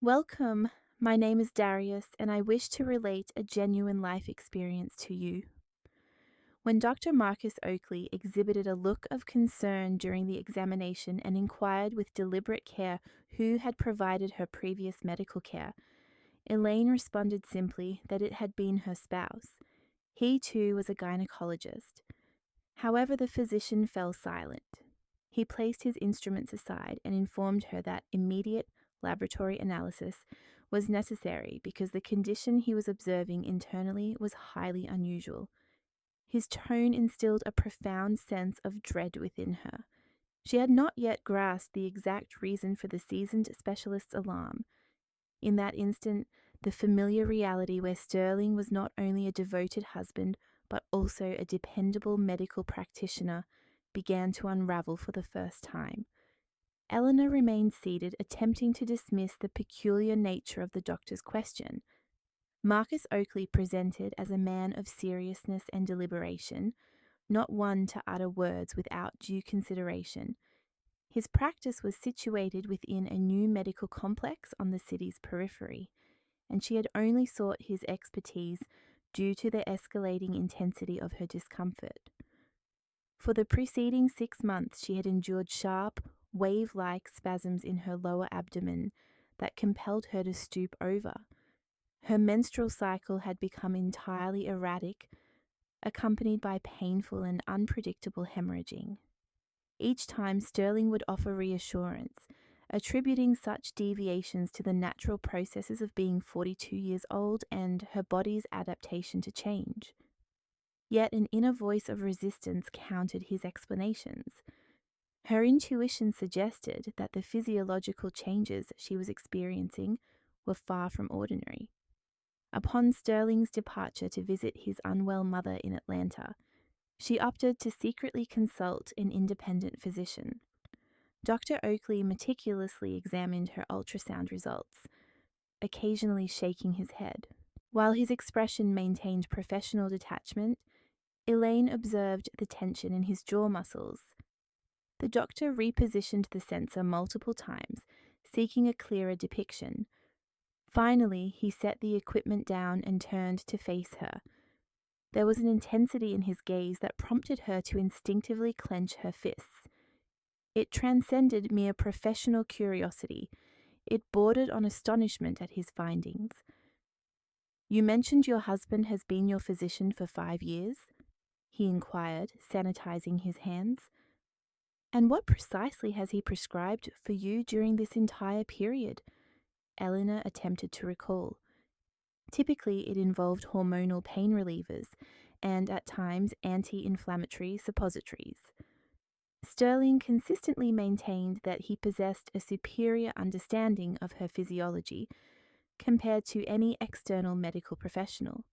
Welcome. My name is Darius, and I wish to relate a genuine life experience to you. When Dr. Marcus Oakley exhibited a look of concern during the examination and inquired with deliberate care who had provided her previous medical care, Elaine responded simply that it had been her spouse. He too was a gynecologist. However, the physician fell silent. He placed his instruments aside and informed her that immediate laboratory analysis was necessary because the condition he was observing internally was highly unusual. His tone instilled a profound sense of dread within her. She had not yet grasped the exact reason for the seasoned specialist's alarm. In that instant, the familiar reality where Sterling was not only a devoted husband, but also a dependable medical practitioner, began to unravel for the first time. Eleanor remained seated, attempting to dismiss the peculiar nature of the doctor's question. Marcus Oakley presented as a man of seriousness and deliberation, not one to utter words without due consideration. His practice was situated within a new medical complex on the city's periphery, and she had only sought his expertise due to the escalating intensity of her discomfort. For the preceding 6 months, she had endured sharp, wave like spasms in her lower abdomen that compelled her to stoop over. Her menstrual cycle had become entirely erratic, accompanied by painful and unpredictable hemorrhaging. Each time, Sterling would offer reassurance, attributing such deviations to the natural processes of being 42 years old and her body's adaptation to change. Yet an inner voice of resistance countered his explanations. Her intuition suggested that the physiological changes she was experiencing were far from ordinary. Upon Sterling's departure to visit his unwell mother in Atlanta, she opted to secretly consult an independent physician. Dr. Oakley meticulously examined her ultrasound results, occasionally shaking his head. While his expression maintained professional detachment, Elaine observed the tension in his jaw muscles. The doctor repositioned the sensor multiple times, seeking a clearer depiction. Finally, he set the equipment down and turned to face her. There was an intensity in his gaze that prompted her to instinctively clench her fists. It transcended mere professional curiosity. It bordered on astonishment at his findings. "You mentioned your husband has been your physician for 5 years?" he inquired, sanitizing his hands. "And what precisely has he prescribed for you during this entire period?" Eleanor attempted to recall. Typically, it involved hormonal pain relievers and, at times, anti-inflammatory suppositories. Sterling consistently maintained that he possessed a superior understanding of her physiology compared to any external medical professional.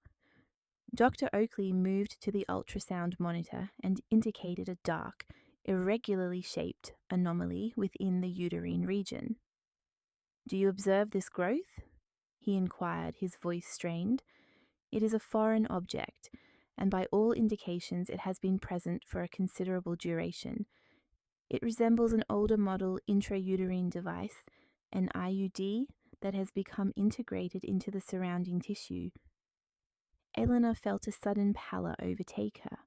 Dr. Oakley moved to the ultrasound monitor and indicated a dark, irregularly shaped anomaly within the uterine region. "Do you observe this growth?" he inquired, his voice strained. "It is a foreign object, and by all indications it has been present for a considerable duration. It resembles an older model intrauterine device, an IUD, that has become integrated into the surrounding tissue." Eleanor felt a sudden pallor overtake her.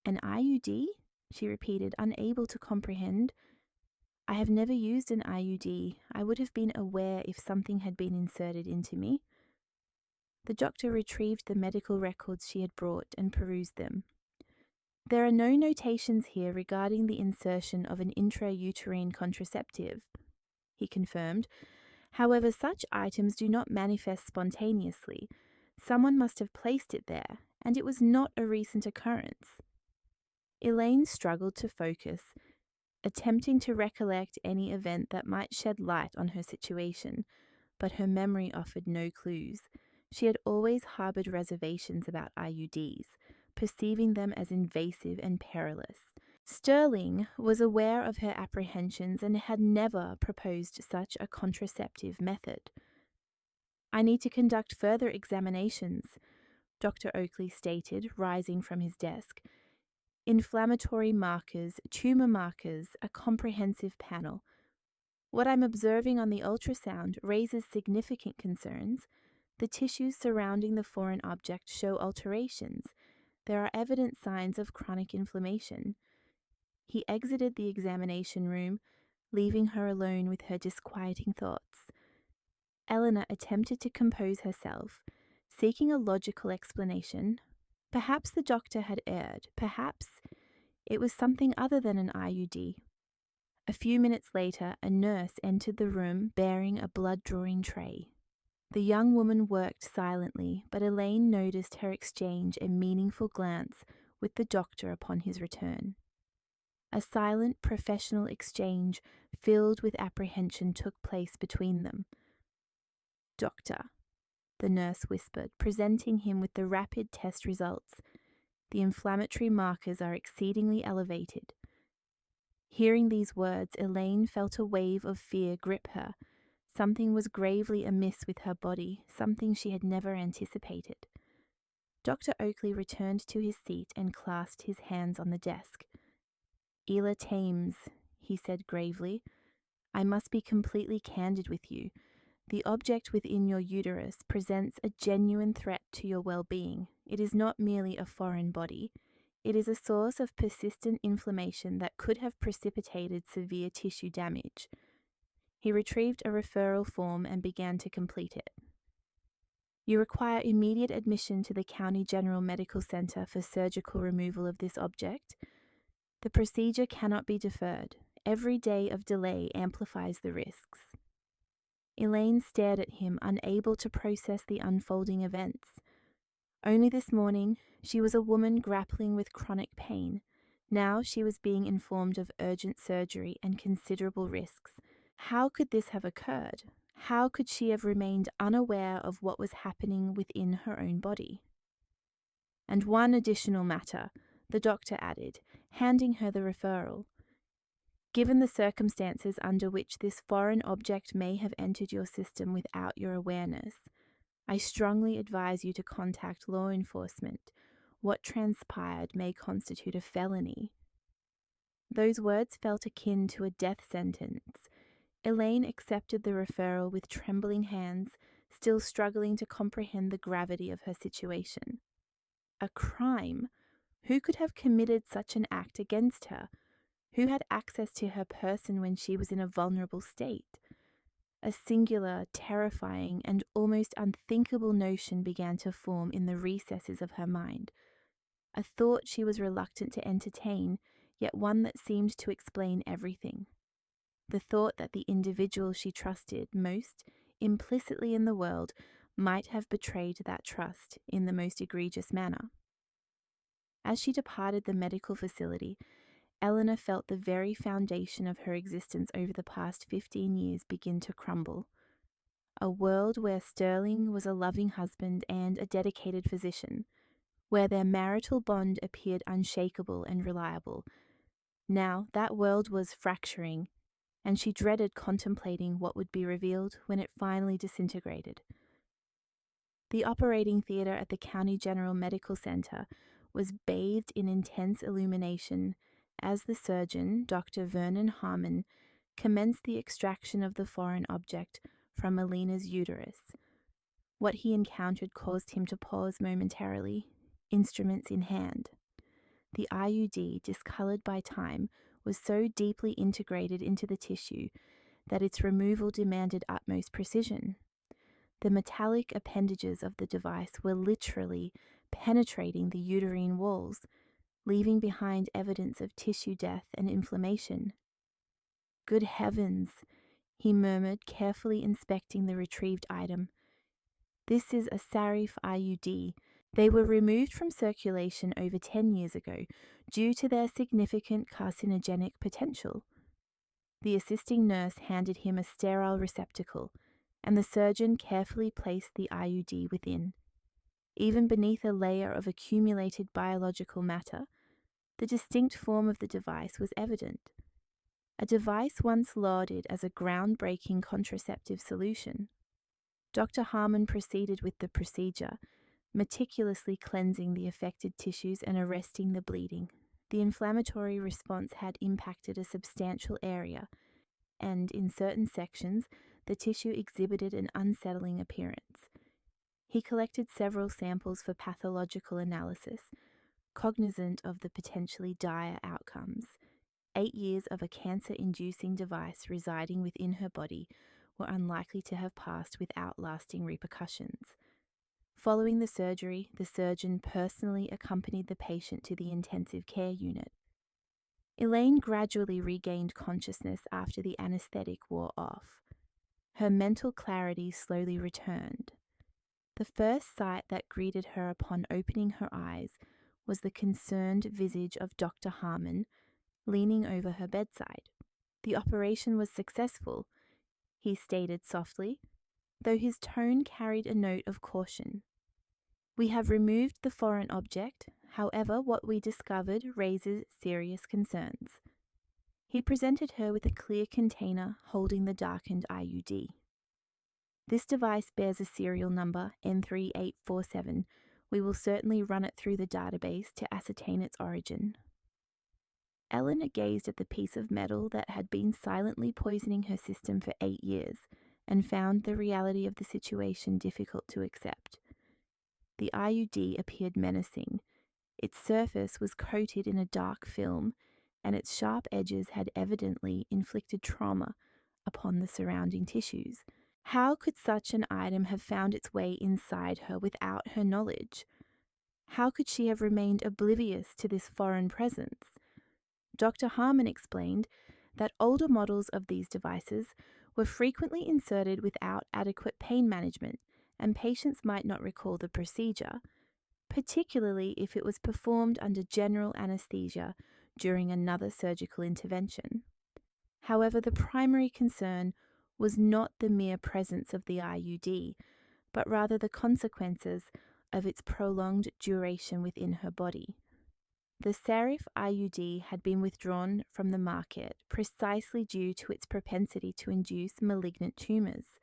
"An IUD?" she repeated, unable to comprehend. "I have never used an IUD. I would have been aware if something had been inserted into me." The doctor retrieved the medical records she had brought and perused them. "There are no notations here regarding the insertion of an intrauterine contraceptive," he confirmed. "However, such items do not manifest spontaneously. Someone must have placed it there, and it was not a recent occurrence." Elaine struggled to focus, attempting to recollect any event that might shed light on her situation, but her memory offered no clues. She had always harbored reservations about IUDs, perceiving them as invasive and perilous. Sterling was aware of her apprehensions and had never proposed such a contraceptive method. "I need to conduct further examinations," Dr. Oakley stated, rising from his desk. "Inflammatory markers, tumor markers, a comprehensive panel." What I'm observing on the ultrasound raises significant concerns. The tissues surrounding the foreign object show alterations. There are evident signs of chronic inflammation. He exited the examination room, leaving her alone with her disquieting thoughts. Eleanor attempted to compose herself, seeking a logical explanation. Perhaps the doctor had erred. Perhaps it was something other than an IUD. A few minutes later, a nurse entered the room bearing a blood-drawing tray. The young woman worked silently, but Elaine noticed her exchange a meaningful glance with the doctor upon his return. A silent, professional exchange filled with apprehension took place between them. "Doctor," the nurse whispered, presenting him with the rapid test results. "The inflammatory markers are exceedingly elevated." Hearing these words, Elaine felt a wave of fear grip her. Something was gravely amiss with her body, something she had never anticipated. Dr. Oakley returned to his seat and clasped his hands on the desk. "Ela Thames," he said gravely, "I must be completely candid with you. The object within your uterus presents a genuine threat to your well-being. It is not merely a foreign body. It is a source of persistent inflammation that could have precipitated severe tissue damage." He retrieved a referral form and began to complete it. "You require immediate admission to the County General Medical Center for surgical removal of this object. The procedure cannot be deferred. Every day of delay amplifies the risks." Elaine stared at him, unable to process the unfolding events. Only this morning, she was a woman grappling with chronic pain. Now she was being informed of urgent surgery and considerable risks. How could this have occurred? How could she have remained unaware of what was happening within her own body? "And one additional matter," the doctor added, handing her the referral. "Given the circumstances under which this foreign object may have entered your system without your awareness, I strongly advise you to contact law enforcement. What transpired may constitute a felony." Those words felt akin to a death sentence. Elaine accepted the referral with trembling hands, still struggling to comprehend the gravity of her situation. A crime? Who could have committed such an act against her? Who had access to her person when she was in a vulnerable state? A singular, terrifying, and almost unthinkable notion began to form in the recesses of her mind. A thought she was reluctant to entertain, yet one that seemed to explain everything. The thought that the individual she trusted most implicitly in the world might have betrayed that trust in the most egregious manner. As she departed the medical facility, Eleanor felt the very foundation of her existence over the past 15 years begin to crumble. A world where Sterling was a loving husband and a dedicated physician, where their marital bond appeared unshakable and reliable. Now that world was fracturing, and she dreaded contemplating what would be revealed when it finally disintegrated. The operating theatre at the County General Medical Center was bathed in intense illumination as the surgeon, Dr. Vernon Harmon, commenced the extraction of the foreign object from Alina's uterus. What he encountered caused him to pause momentarily, instruments in hand. The IUD, discolored by time, was so deeply integrated into the tissue that its removal demanded utmost precision. The metallic appendages of the device were literally penetrating the uterine walls, leaving behind evidence of tissue death and inflammation. "Good heavens," he murmured, carefully inspecting the retrieved item. "This is a Sarif IUD. They were removed from circulation over 10 years ago due to their significant carcinogenic potential." The assisting nurse handed him a sterile receptacle, and the surgeon carefully placed the IUD within. Even beneath a layer of accumulated biological matter, the distinct form of the device was evident. A device once lauded as a groundbreaking contraceptive solution. Dr. Harmon proceeded with the procedure, meticulously cleansing the affected tissues and arresting the bleeding. The inflammatory response had impacted a substantial area, and in certain sections, the tissue exhibited an unsettling appearance. He collected several samples for pathological analysis, cognizant of the potentially dire outcomes. 8 years of a cancer-inducing device residing within her body were unlikely to have passed without lasting repercussions. Following the surgery, the surgeon personally accompanied the patient to the intensive care unit. Elaine gradually regained consciousness after the anesthetic wore off. Her mental clarity slowly returned. The first sight that greeted her upon opening her eyes was the concerned visage of Dr. Harmon leaning over her bedside. "The operation was successful," he stated softly, though his tone carried a note of caution. "We have removed the foreign object, however, what we discovered raises serious concerns." He presented her with a clear container holding the darkened IUD. "This device bears a serial number N3847. We will certainly run it through the database to ascertain its origin." Eleanor gazed at the piece of metal that had been silently poisoning her system for 8 years and found the reality of the situation difficult to accept. The IUD appeared menacing. Its surface was coated in a dark film, and its sharp edges had evidently inflicted trauma upon the surrounding tissues. How could such an item have found its way inside her without her knowledge? How could she have remained oblivious to this foreign presence? Dr. Harmon explained that older models of these devices were frequently inserted without adequate pain management, and patients might not recall the procedure, particularly if it was performed under general anesthesia during another surgical intervention. However, the primary concern was not the mere presence of the IUD, but rather the consequences of its prolonged duration within her body. The Sarif IUD had been withdrawn from the market precisely due to its propensity to induce malignant tumours.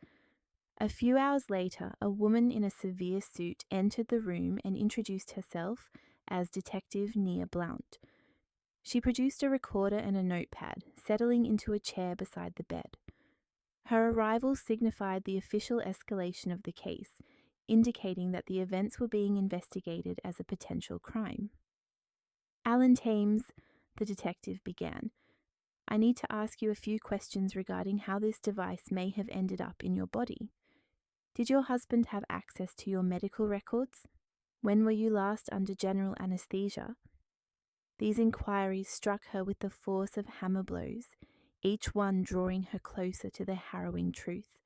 A few hours later, a woman in a severe suit entered the room and introduced herself as Detective Nia Blount. She produced a recorder and a notepad, settling into a chair beside the bed. Her arrival signified the official escalation of the case, indicating that the events were being investigated as a potential crime. "Alan Thames," the detective began, "I need to ask you a few questions regarding how this device may have ended up in your body. Did your husband have access to your medical records? When were you last under general anesthesia?" These inquiries struck her with the force of hammer blows, each one drawing her closer to the harrowing truth.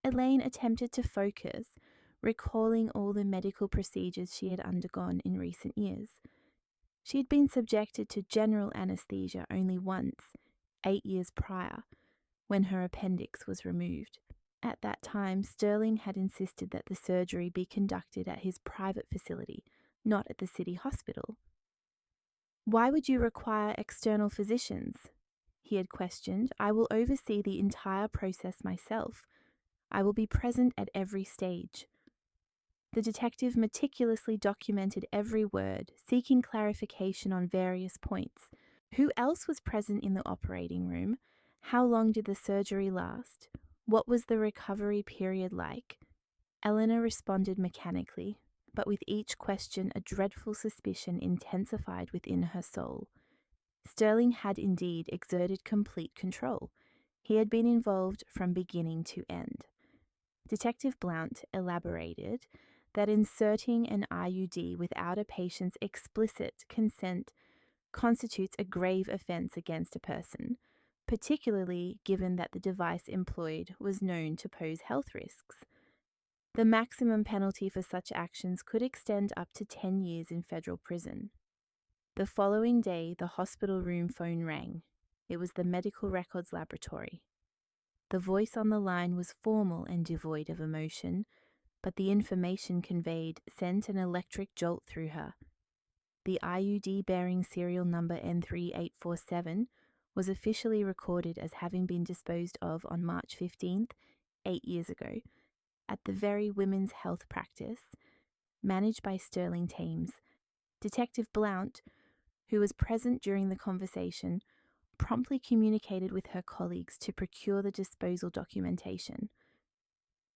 Elaine attempted to focus, recalling all the medical procedures she had undergone in recent years. She had been subjected to general anesthesia only once, 8 years prior, when her appendix was removed. At that time, Sterling had insisted that the surgery be conducted at his private facility, not at the city hospital. "Why would you require external physicians?" he had questioned. "I will oversee the entire process myself. I will be present at every stage." The detective meticulously documented every word, seeking clarification on various points. Who else was present in the operating room? How long did the surgery last? What was the recovery period like? Eleanor responded mechanically, but with each question a dreadful suspicion intensified within her soul. Sterling had indeed exerted complete control. He had been involved from beginning to end. Detective Blount elaborated that inserting an IUD without a patient's explicit consent constitutes a grave offence against a person, particularly given that the device employed was known to pose health risks. The maximum penalty for such actions could extend up to 10 years in federal prison. The following day, the hospital room phone rang. It was the Medical Records Laboratory. The voice on the line was formal and devoid of emotion, but the information conveyed sent an electric jolt through her. The IUD bearing serial number N3847 was officially recorded as having been disposed of on March 15th, 8 years ago, at the very women's health practice, managed by Sterling Thames. Detective Blount, who was present during the conversation, promptly communicated with her colleagues to procure the disposal documentation.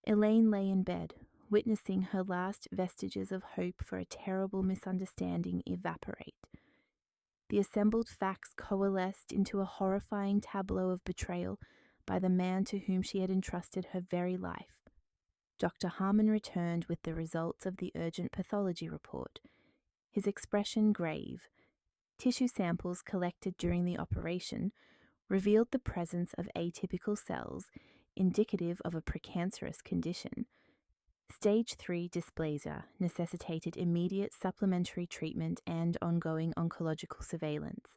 Elaine lay in bed, witnessing her last vestiges of hope for a terrible misunderstanding evaporate. The assembled facts coalesced into a horrifying tableau of betrayal by the man to whom she had entrusted her very life. Dr. Harmon returned with the results of the urgent pathology report, his expression grave. Tissue samples collected during the operation revealed the presence of atypical cells indicative of a precancerous condition. Stage 3 dysplasia necessitated immediate supplementary treatment and ongoing oncological surveillance.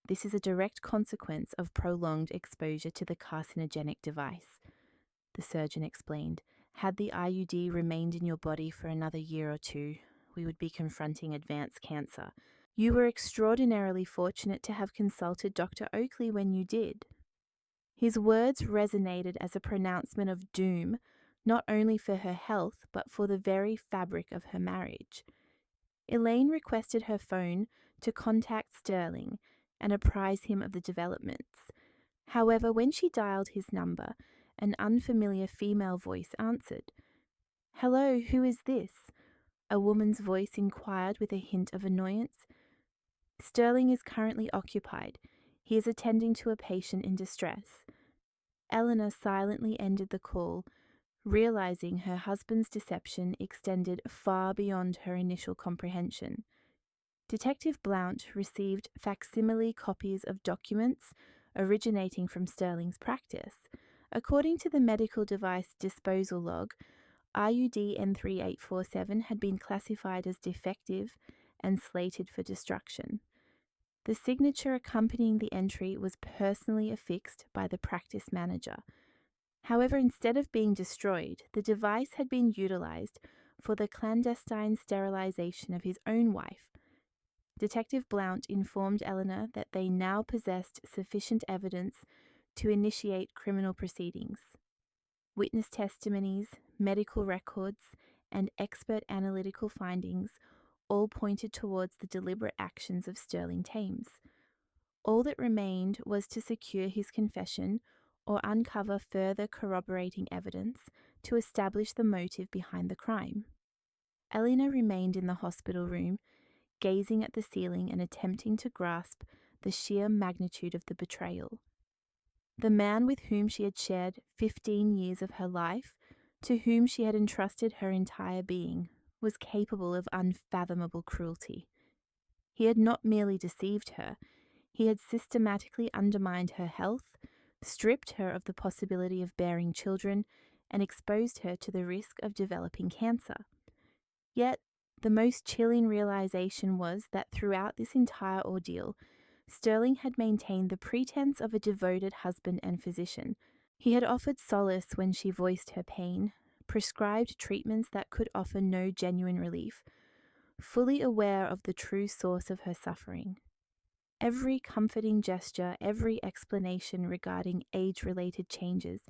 This is a direct consequence of prolonged exposure to the carcinogenic device, the surgeon explained. Had the IUD remained in your body for another year or two, we would be confronting advanced cancer. You were extraordinarily fortunate to have consulted Dr. Oakley when you did. His words resonated as a pronouncement of doom, not only for her health, but for the very fabric of her marriage. Elaine requested her phone to contact Sterling and apprise him of the developments. However, when she dialed his number, an unfamiliar female voice answered. "Hello, who is this?" a woman's voice inquired with a hint of annoyance. "Sterling is currently occupied. He is attending to a patient in distress." Eleanor silently ended the call, realizing her husband's deception extended far beyond her initial comprehension. Detective Blount received facsimile copies of documents originating from Sterling's practice. According to the medical device disposal log, IUD N3847 had been classified as defective and slated for destruction. The signature accompanying the entry was personally affixed by the practice manager. However, instead of being destroyed, the device had been utilized for the clandestine sterilization of his own wife. Detective Blount informed Eleanor that they now possessed sufficient evidence to initiate criminal proceedings. Witness testimonies, medical records, and expert analytical findings all pointed towards the deliberate actions of Sterling Thames. All that remained was to secure his confession or uncover further corroborating evidence to establish the motive behind the crime. Eleanor remained in the hospital room, gazing at the ceiling and attempting to grasp the sheer magnitude of the betrayal. The man with whom she had shared 15 years of her life, to whom she had entrusted her entire being, was capable of unfathomable cruelty. He had not merely deceived her, he had systematically undermined her health, stripped her of the possibility of bearing children, and exposed her to the risk of developing cancer. Yet, the most chilling realization was that throughout this entire ordeal, Sterling had maintained the pretense of a devoted husband and physician. He had offered solace when she voiced her pain, prescribed treatments that could offer no genuine relief, fully aware of the true source of her suffering. Every comforting gesture, every explanation regarding age-related changes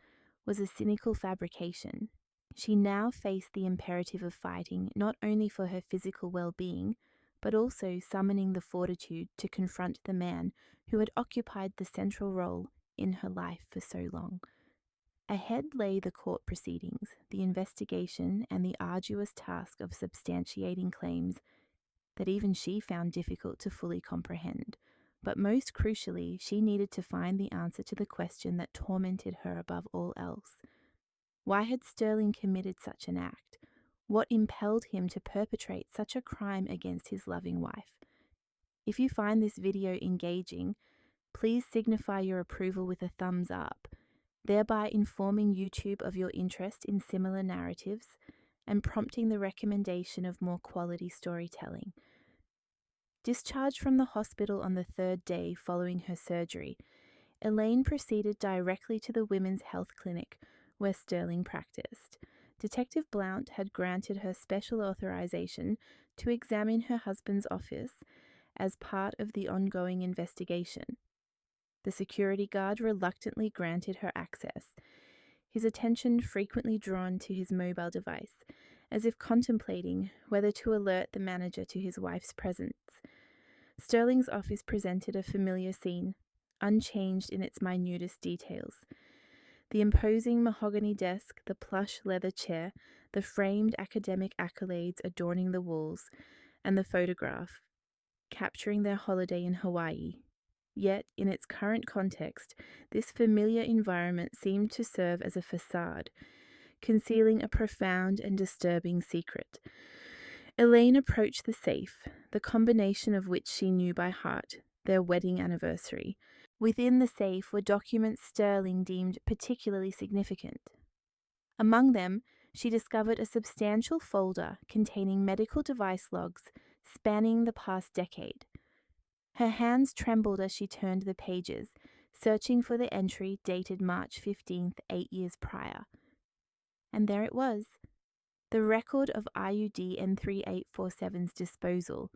was a cynical fabrication. She now faced the imperative of fighting not only for her physical well-being, but also summoning the fortitude to confront the man who had occupied the central role in her life for so long. Ahead lay the court proceedings, the investigation, and the arduous task of substantiating claims that even she found difficult to fully comprehend. But most crucially, she needed to find the answer to the question that tormented her above all else. Why had Sterling committed such an act? What impelled him to perpetrate such a crime against his loving wife? If you find this video engaging, please signify your approval with a thumbs up, thereby informing YouTube of your interest in similar narratives and prompting the recommendation of more quality storytelling. Discharged from the hospital on the third day following her surgery, Elaine proceeded directly to the Women's Health Clinic where Sterling practiced. Detective Blount had granted her special authorization to examine her husband's office as part of the ongoing investigation. The security guard reluctantly granted her access, his attention frequently drawn to his mobile device, as if contemplating whether to alert the manager to his wife's presence. Sterling's office presented a familiar scene, unchanged in its minutest details. The imposing mahogany desk, the plush leather chair, the framed academic accolades adorning the walls, and the photograph, capturing their holiday in Hawaii. Yet, in its current context, this familiar environment seemed to serve as a facade, concealing a profound and disturbing secret. Elaine approached the safe, the combination of which she knew by heart, their wedding anniversary. Within the safe were documents Sterling deemed particularly significant. Among them, she discovered a substantial folder containing medical device logs spanning the past decade. Her hands trembled as she turned the pages, searching for the entry dated March 15th, 8 years prior. And there it was, the record of IUD N3847's disposal,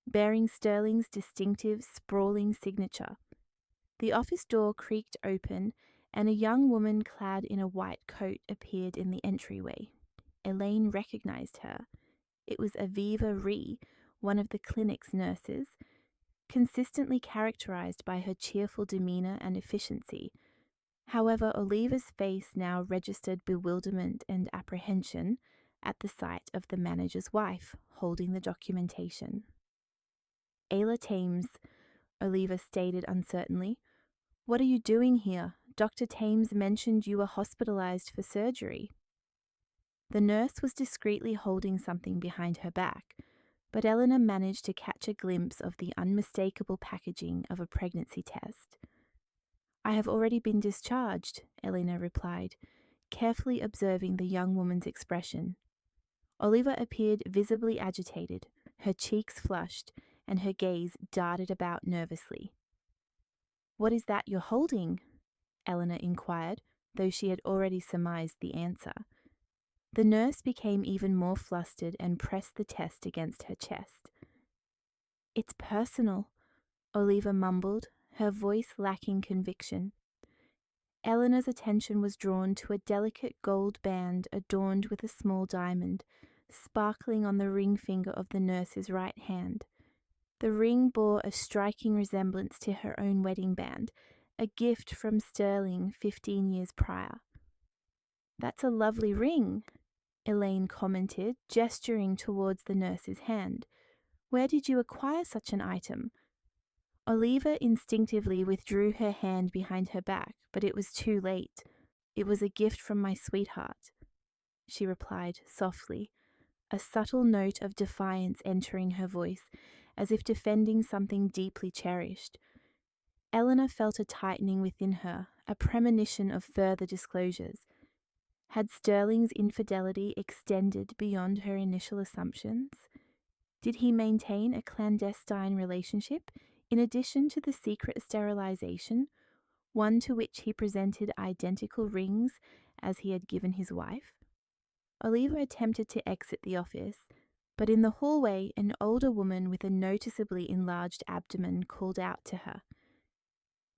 bearing Sterling's distinctive, sprawling signature. The office door creaked open, and a young woman clad in a white coat appeared in the entryway. Elaine recognized her. It was Aviva Ree, one of the clinic's nurses, consistently characterized by her cheerful demeanor and efficiency. However, Oliva's face now registered bewilderment and apprehension at the sight of the manager's wife holding the documentation. Ayla Thames, Oliva stated uncertainly. What are you doing here? Dr. Thames mentioned you were hospitalized for surgery. The nurse was discreetly holding something behind her back, but Eleanor managed to catch a glimpse of the unmistakable packaging of a pregnancy test. I have already been discharged, Eleanor replied, carefully observing the young woman's expression. Oliva appeared visibly agitated, her cheeks flushed, and her gaze darted about nervously. What is that you're holding? Eleanor inquired, though she had already surmised the answer. The nurse became even more flustered and pressed the test against her chest. It's personal, Oliva mumbled, her voice lacking conviction. Eleanor's attention was drawn to a delicate gold band adorned with a small diamond, sparkling on the ring finger of the nurse's right hand. The ring bore a striking resemblance to her own wedding band, a gift from Sterling 15 years prior. That's a lovely ring, Elaine commented, gesturing towards the nurse's hand. Where did you acquire such an item? Oliva instinctively withdrew her hand behind her back, but it was too late. It was a gift from my sweetheart, she replied softly, a subtle note of defiance entering her voice, as if defending something deeply cherished. Eleanor felt a tightening within her, a premonition of further disclosures. Had Sterling's infidelity extended beyond her initial assumptions? Did he maintain a clandestine relationship, in addition to the secret sterilization, one to which he presented identical rings as he had given his wife? Oliva attempted to exit the office, but in the hallway an older woman with a noticeably enlarged abdomen called out to her.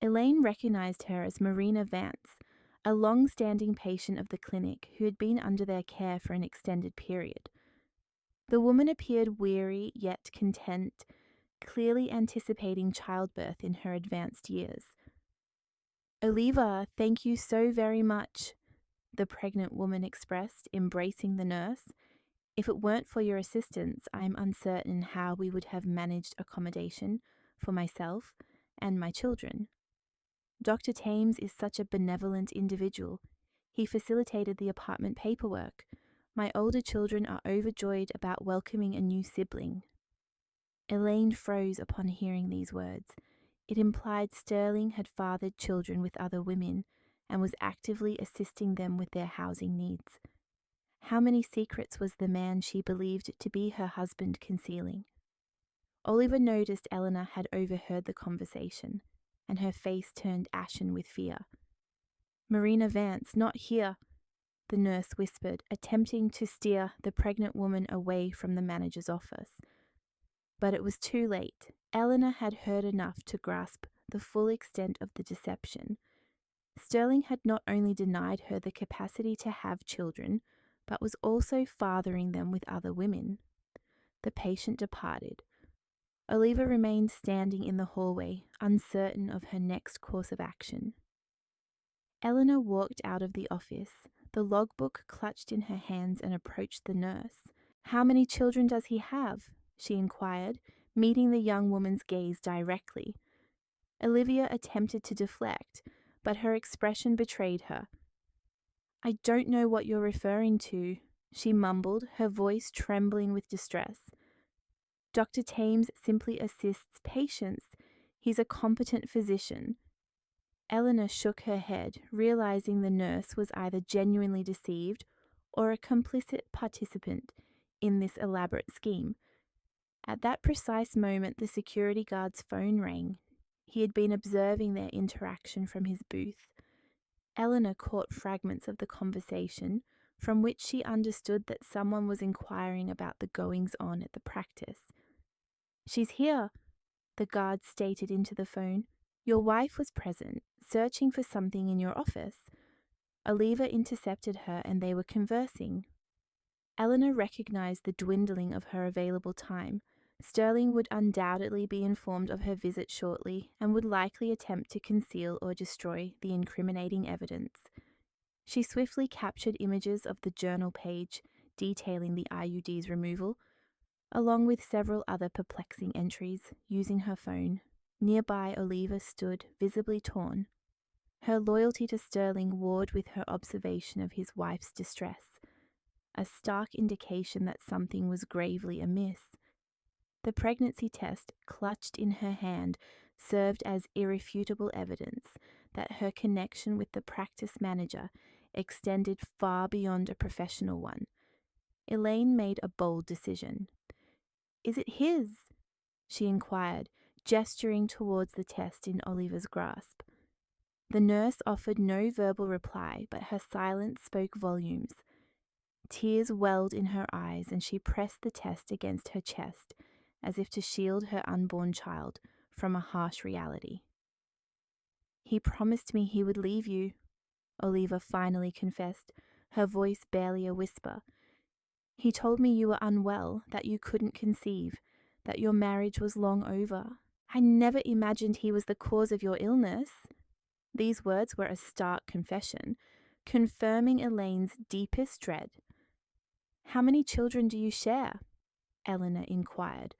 Elaine recognized her as Marina Vance, a long-standing patient of the clinic who had been under their care for an extended period. The woman appeared weary yet content, clearly anticipating childbirth in her advanced years. Oliva, thank you so very much, the pregnant woman expressed, embracing the nurse. If it weren't for your assistance, I'm uncertain how we would have managed accommodation for myself and my children. Dr. Thames is such a benevolent individual. He facilitated the apartment paperwork. My older children are overjoyed about welcoming a new sibling. Elaine froze upon hearing these words. It implied Sterling had fathered children with other women and was actively assisting them with their housing needs. How many secrets was the man she believed to be her husband concealing? Oliva noticed Eleanor had overheard the conversation, and her face turned ashen with fear. Marina Vance, not here, the nurse whispered, attempting to steer the pregnant woman away from the manager's office. But it was too late. Eleanor had heard enough to grasp the full extent of the deception. Sterling had not only denied her the capacity to have children, but was also fathering them with other women. The patient departed. Oliva remained standing in the hallway, uncertain of her next course of action. Eleanor walked out of the office, the logbook clutched in her hands, and approached the nurse. "How many children does he have?" she inquired, meeting the young woman's gaze directly. Olivia attempted to deflect, but her expression betrayed her. "I don't know what you're referring to," she mumbled, her voice trembling with distress. "Dr. Thames simply assists patients. He's a competent physician." Eleanor shook her head, realizing the nurse was either genuinely deceived or a complicit participant in this elaborate scheme. At that precise moment, the security guard's phone rang. He had been observing their interaction from his booth. Eleanor caught fragments of the conversation, from which she understood that someone was inquiring about the goings-on at the practice. "She's here," the guard stated into the phone. "Your wife was present, searching for something in your office." Oliva intercepted her and they were conversing. Eleanor recognized the dwindling of her available time. Sterling would undoubtedly be informed of her visit shortly and would likely attempt to conceal or destroy the incriminating evidence. She swiftly captured images of the journal page detailing the IUD's removal, along with several other perplexing entries, using her phone. Nearby, Oliva stood, visibly torn. Her loyalty to Sterling warred with her observation of his wife's distress, a stark indication that something was gravely amiss. The pregnancy test, clutched in her hand, served as irrefutable evidence that her connection with the practice manager extended far beyond a professional one. Elaine made a bold decision. "Is it his?" she inquired, gesturing towards the test in Oliva's grasp. The nurse offered no verbal reply, but her silence spoke volumes. Tears welled in her eyes, and she pressed the test against her chest, as if to shield her unborn child from a harsh reality. "He promised me he would leave you," Oliva finally confessed, her voice barely a whisper. "He told me you were unwell, that you couldn't conceive, that your marriage was long over. I never imagined he was the cause of your illness." These words were a stark confession, confirming Elaine's deepest dread. "How many children do you share?" Eleanor inquired,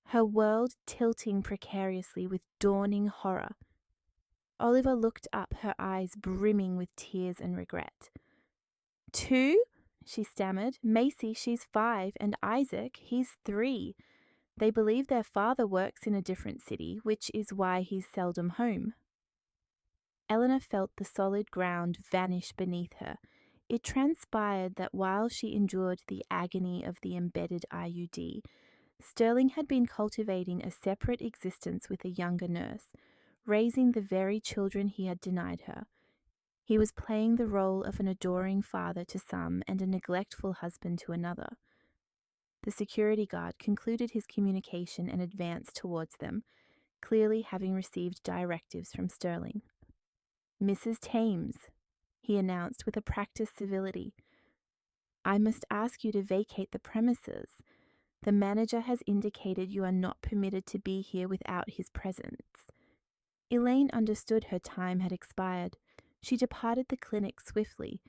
her world tilting precariously with dawning horror. Oliva looked up, her eyes brimming with tears and regret. "Two?" she stammered. "Macy, she's 5, and Isaac, he's 3. They believe their father works in a different city, which is why he's seldom home." Eleanor felt the solid ground vanish beneath her. It transpired that while she endured the agony of the embedded IUD, Sterling had been cultivating a separate existence with a younger nurse, raising the very children he had denied her. He was playing the role of an adoring father to some and a neglectful husband to another. The security guard concluded his communication and advanced towards them, clearly having received directives from Sterling. "Mrs. Thames," he announced with a practiced civility, "I must ask you to vacate the premises. The manager has indicated you are not permitted to be here without his presence." Elaine understood her time had expired. She departed the clinic swiftly,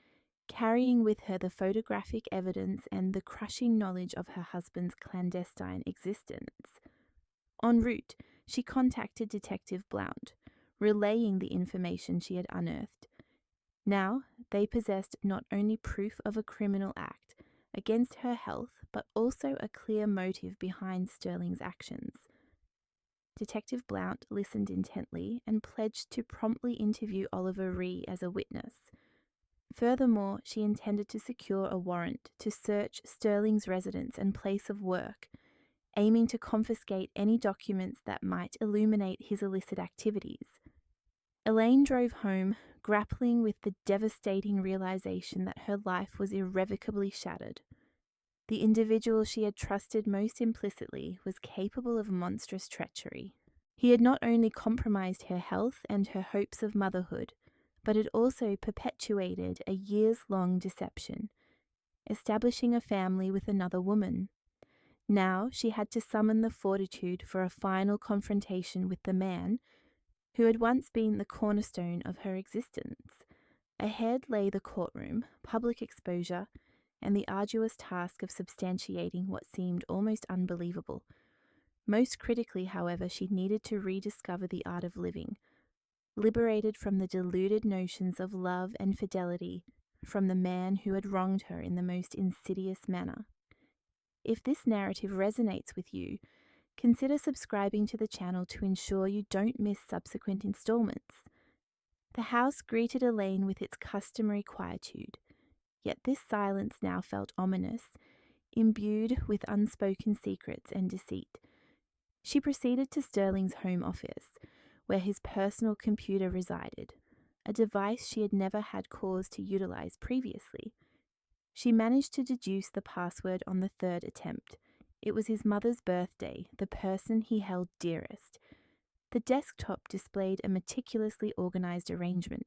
carrying with her the photographic evidence and the crushing knowledge of her husband's clandestine existence. En route, she contacted Detective Blount, relaying the information she had unearthed. Now, they possessed not only proof of a criminal act against her health, but also a clear motive behind Sterling's actions. Detective Blount listened intently and pledged to promptly interview Oliver Ree as a witness. Furthermore, she intended to secure a warrant to search Sterling's residence and place of work, aiming to confiscate any documents that might illuminate his illicit activities. Elaine drove home, grappling with the devastating realization that her life was irrevocably shattered. The individual she had trusted most implicitly was capable of monstrous treachery. He had not only compromised her health and her hopes of motherhood, but had also perpetuated a years-long deception, establishing a family with another woman. Now she had to summon the fortitude for a final confrontation with the man who had once been the cornerstone of her existence. Ahead lay the courtroom, public exposure, and the arduous task of substantiating what seemed almost unbelievable. Most critically, however, she needed to rediscover the art of living, liberated from the deluded notions of love and fidelity from the man who had wronged her in the most insidious manner. If this narrative resonates with you, consider subscribing to the channel to ensure you don't miss subsequent installments. The house greeted Elaine with its customary quietude, yet this silence now felt ominous, imbued with unspoken secrets and deceit. She proceeded to Sterling's home office, where his personal computer resided, a device she had never had cause to utilize previously. She managed to deduce the password on the third attempt. It was his mother's birthday, the person he held dearest. The desktop displayed a meticulously organized arrangement.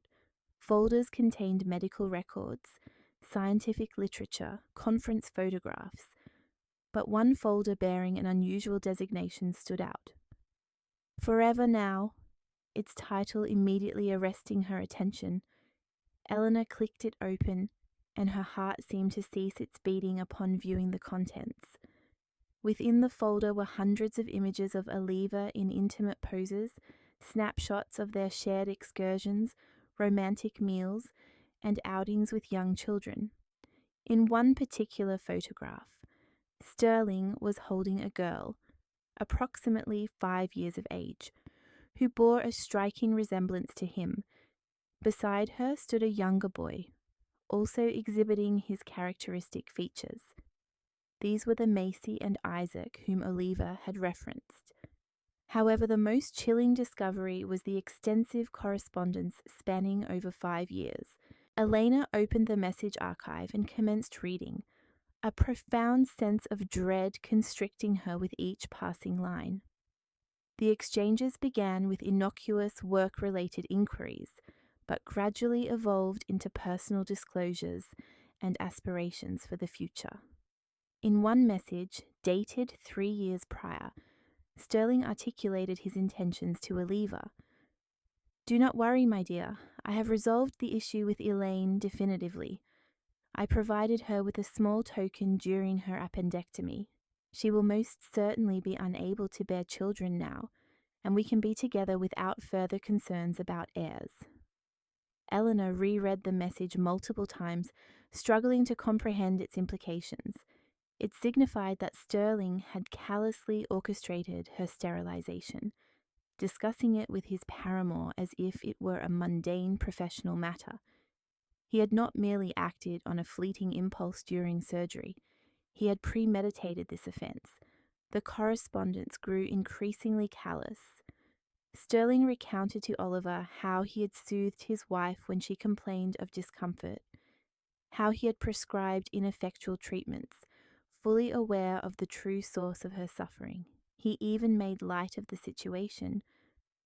Folders contained medical records, scientific literature, conference photographs, but one folder bearing an unusual designation stood out. Forever Now, its title immediately arresting her attention. Eleanor clicked it open, and her heart seemed to cease its beating upon viewing the contents. Within the folder were hundreds of images of Aliva in intimate poses, snapshots of their shared excursions, romantic meals, and outings with young children. In one particular photograph, Sterling was holding a girl, approximately 5 years of age, who bore a striking resemblance to him. Beside her stood a younger boy, also exhibiting his characteristic features. These were the Macy and Isaac whom Oliva had referenced. However, the most chilling discovery was the extensive correspondence spanning over 5 years. Elena opened the message archive and commenced reading, a profound sense of dread constricting her with each passing line. The exchanges began with innocuous work-related inquiries, but gradually evolved into personal disclosures and aspirations for the future. In one message, dated 3 years prior, Sterling articulated his intentions to Oliva. "Do not worry, my dear. I have resolved the issue with Elaine definitively. I provided her with a small token during her appendectomy. She will most certainly be unable to bear children now, and we can be together without further concerns about heirs." Eleanor reread the message multiple times, struggling to comprehend its implications. It signified that Sterling had callously orchestrated her sterilization, discussing it with his paramour as if it were a mundane professional matter. He had not merely acted on a fleeting impulse during surgery. He had premeditated this offense. The correspondence grew increasingly callous. Sterling recounted to Oliver how he had soothed his wife when she complained of discomfort, how he had prescribed ineffectual treatments, fully aware of the true source of her suffering. He even made light of the situation,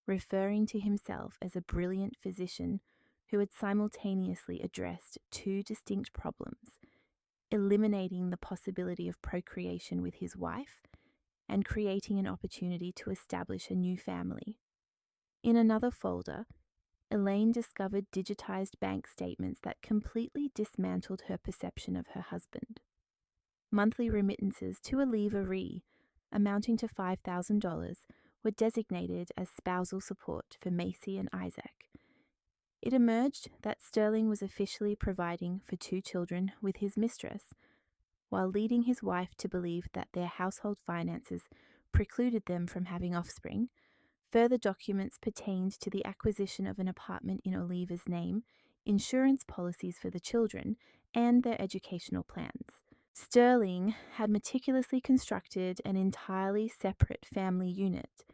referring to himself as a brilliant physician who had simultaneously addressed 2 distinct problems, eliminating the possibility of procreation with his wife and creating an opportunity to establish a new family. In another folder, Elaine discovered digitized bank statements that completely dismantled her perception of her husband. Monthly remittances to Oliva Ree, amounting to $5,000, were designated as spousal support for Macy and Isaac. It emerged that Sterling was officially providing for 2 children with his mistress, while leading his wife to believe that their household finances precluded them from having offspring. Further documents pertained to the acquisition of an apartment in Oliva's name, insurance policies for the children, and their educational plans. Sterling had meticulously constructed an entirely separate family unit,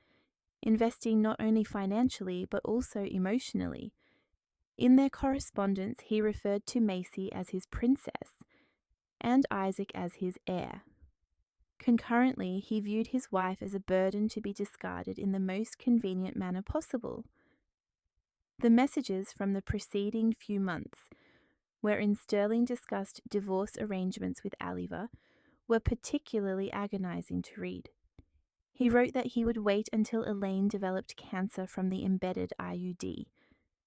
investing not only financially but also emotionally. In their correspondence, he referred to Macy as his princess and Isaac as his heir. Concurrently, he viewed his wife as a burden to be discarded in the most convenient manner possible. The messages from the preceding few months, wherein Sterling discussed divorce arrangements with Aliva, were particularly agonizing to read. He wrote that he would wait until Elaine developed cancer from the embedded IUD,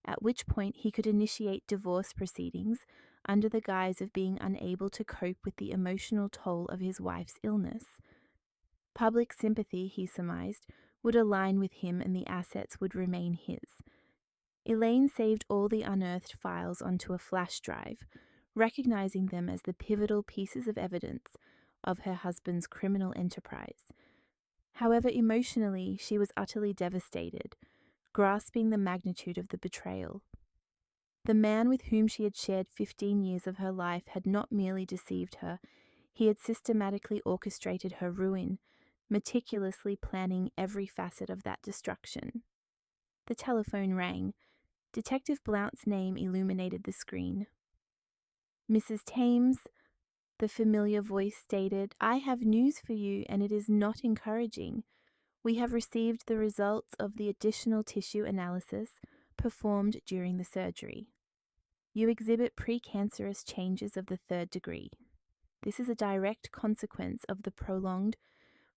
at which point he could initiate divorce proceedings under the guise of being unable to cope with the emotional toll of his wife's illness. Public sympathy, he surmised, would align with him and the assets would remain his. Elaine saved all the unearthed files onto a flash drive, recognizing them as the pivotal pieces of evidence of her husband's criminal enterprise. However, emotionally, she was utterly devastated, grasping the magnitude of the betrayal. The man with whom she had shared 15 years of her life had not merely deceived her, he had systematically orchestrated her ruin, meticulously planning every facet of that destruction. The telephone rang. Detective Blount's name illuminated the screen. "Mrs. Thames," the familiar voice stated, "I have news for you, and it is not encouraging. We have received the results of the additional tissue analysis performed during the surgery. You exhibit precancerous changes of the 3rd degree. This is a direct consequence of the prolonged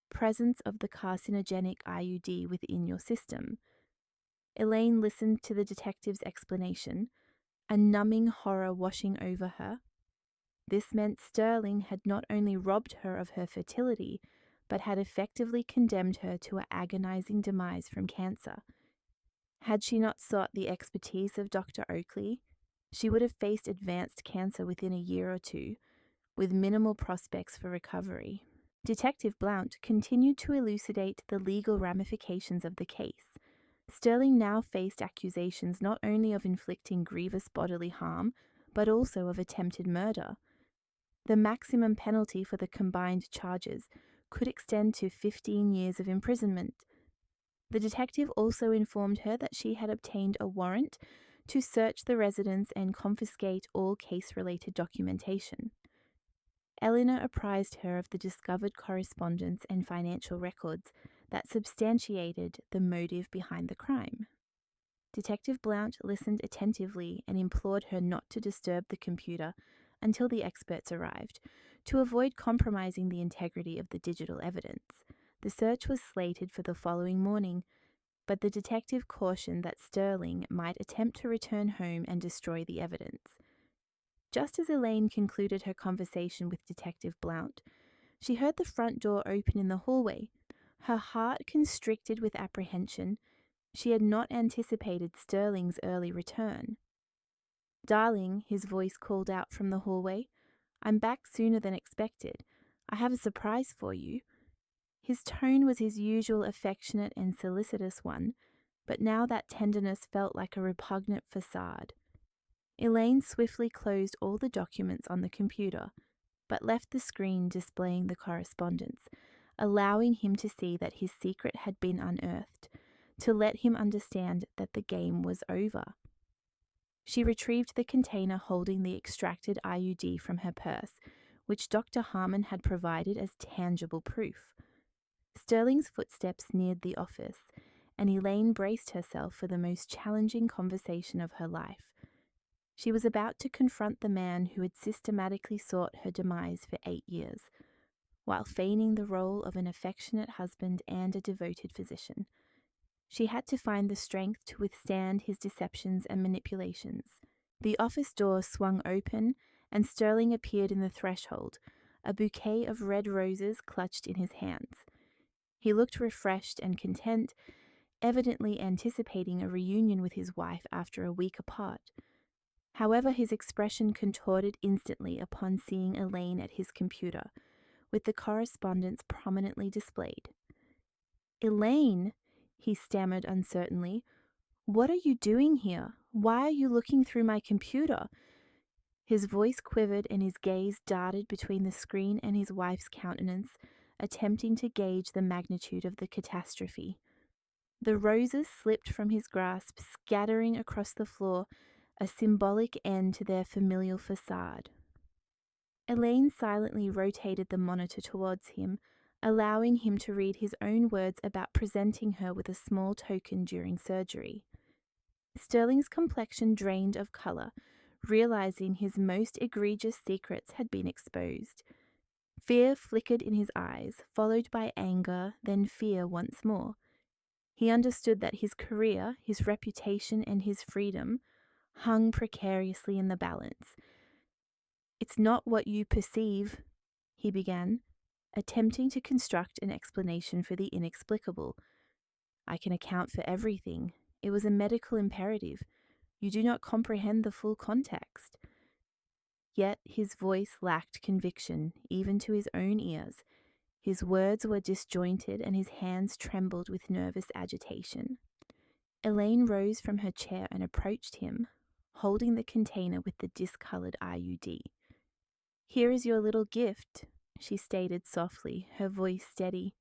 presence of the carcinogenic IUD within your system." Elaine listened to the detective's explanation, a numbing horror washing over her. This meant Sterling had not only robbed her of her fertility, but had effectively condemned her to an agonizing demise from cancer. Had she not sought the expertise of Dr. Oakley, she would have faced advanced cancer within a year or two, with minimal prospects for recovery. Detective Blount continued to elucidate the legal ramifications of the case. Sterling now faced accusations not only of inflicting grievous bodily harm, but also of attempted murder. The maximum penalty for the combined charges could extend to 15 years of imprisonment. The detective also informed her that she had obtained a warrant to search the residence and confiscate all case-related documentation. Eleanor apprised her of the discovered correspondence and financial records that substantiated the motive behind the crime. Detective Blount listened attentively and implored her not to disturb the computer until the experts arrived, to avoid compromising the integrity of the digital evidence. The search was slated for the following morning, but the detective cautioned that Sterling might attempt to return home and destroy the evidence. Just as Elaine concluded her conversation with Detective Blount, she heard the front door open in the hallway. Her heart constricted with apprehension. She had not anticipated Sterling's early return. "Darling," his voice called out from the hallway, "I'm back sooner than expected. I have a surprise for you." His tone was his usual affectionate and solicitous one, but now that tenderness felt like a repugnant facade. Elaine swiftly closed all the documents on the computer, but left the screen displaying the correspondence, allowing him to see that his secret had been unearthed, to let him understand that the game was over. She retrieved the container holding the extracted IUD from her purse, which Dr. Harmon had provided as tangible proof. Sterling's footsteps neared the office, and Elaine braced herself for the most challenging conversation of her life. She was about to confront the man who had systematically sought her demise for 8 years, while feigning the role of an affectionate husband and a devoted physician. She had to find the strength to withstand his deceptions and manipulations. The office door swung open, and Sterling appeared in the threshold, a bouquet of red roses clutched in his hands. He looked refreshed and content, evidently anticipating a reunion with his wife after a week apart. However, his expression contorted instantly upon seeing Elaine at his computer, with the correspondence prominently displayed. "Elaine," he stammered uncertainly, "what are you doing here? Why are you looking through my computer?" His voice quivered and his gaze darted between the screen and his wife's countenance, attempting to gauge the magnitude of the catastrophe. The roses slipped from his grasp, scattering across the floor, a symbolic end to their familial facade. Elaine silently rotated the monitor towards him, allowing him to read his own words about presenting her with a small token during surgery. Sterling's complexion drained of color, realizing his most egregious secrets had been exposed. Fear flickered in his eyes, followed by anger, then fear once more. He understood that his career, his reputation, and his freedom hung precariously in the balance. "It's not what you perceive," he began, attempting to construct an explanation for the inexplicable. "I can account for everything. It was a medical imperative. You do not comprehend the full context." Yet his voice lacked conviction, even to his own ears. His words were disjointed and his hands trembled with nervous agitation. Elaine rose from her chair and approached him, holding the container with the discolored IUD. "Here is your little gift," she stated softly, her voice steady.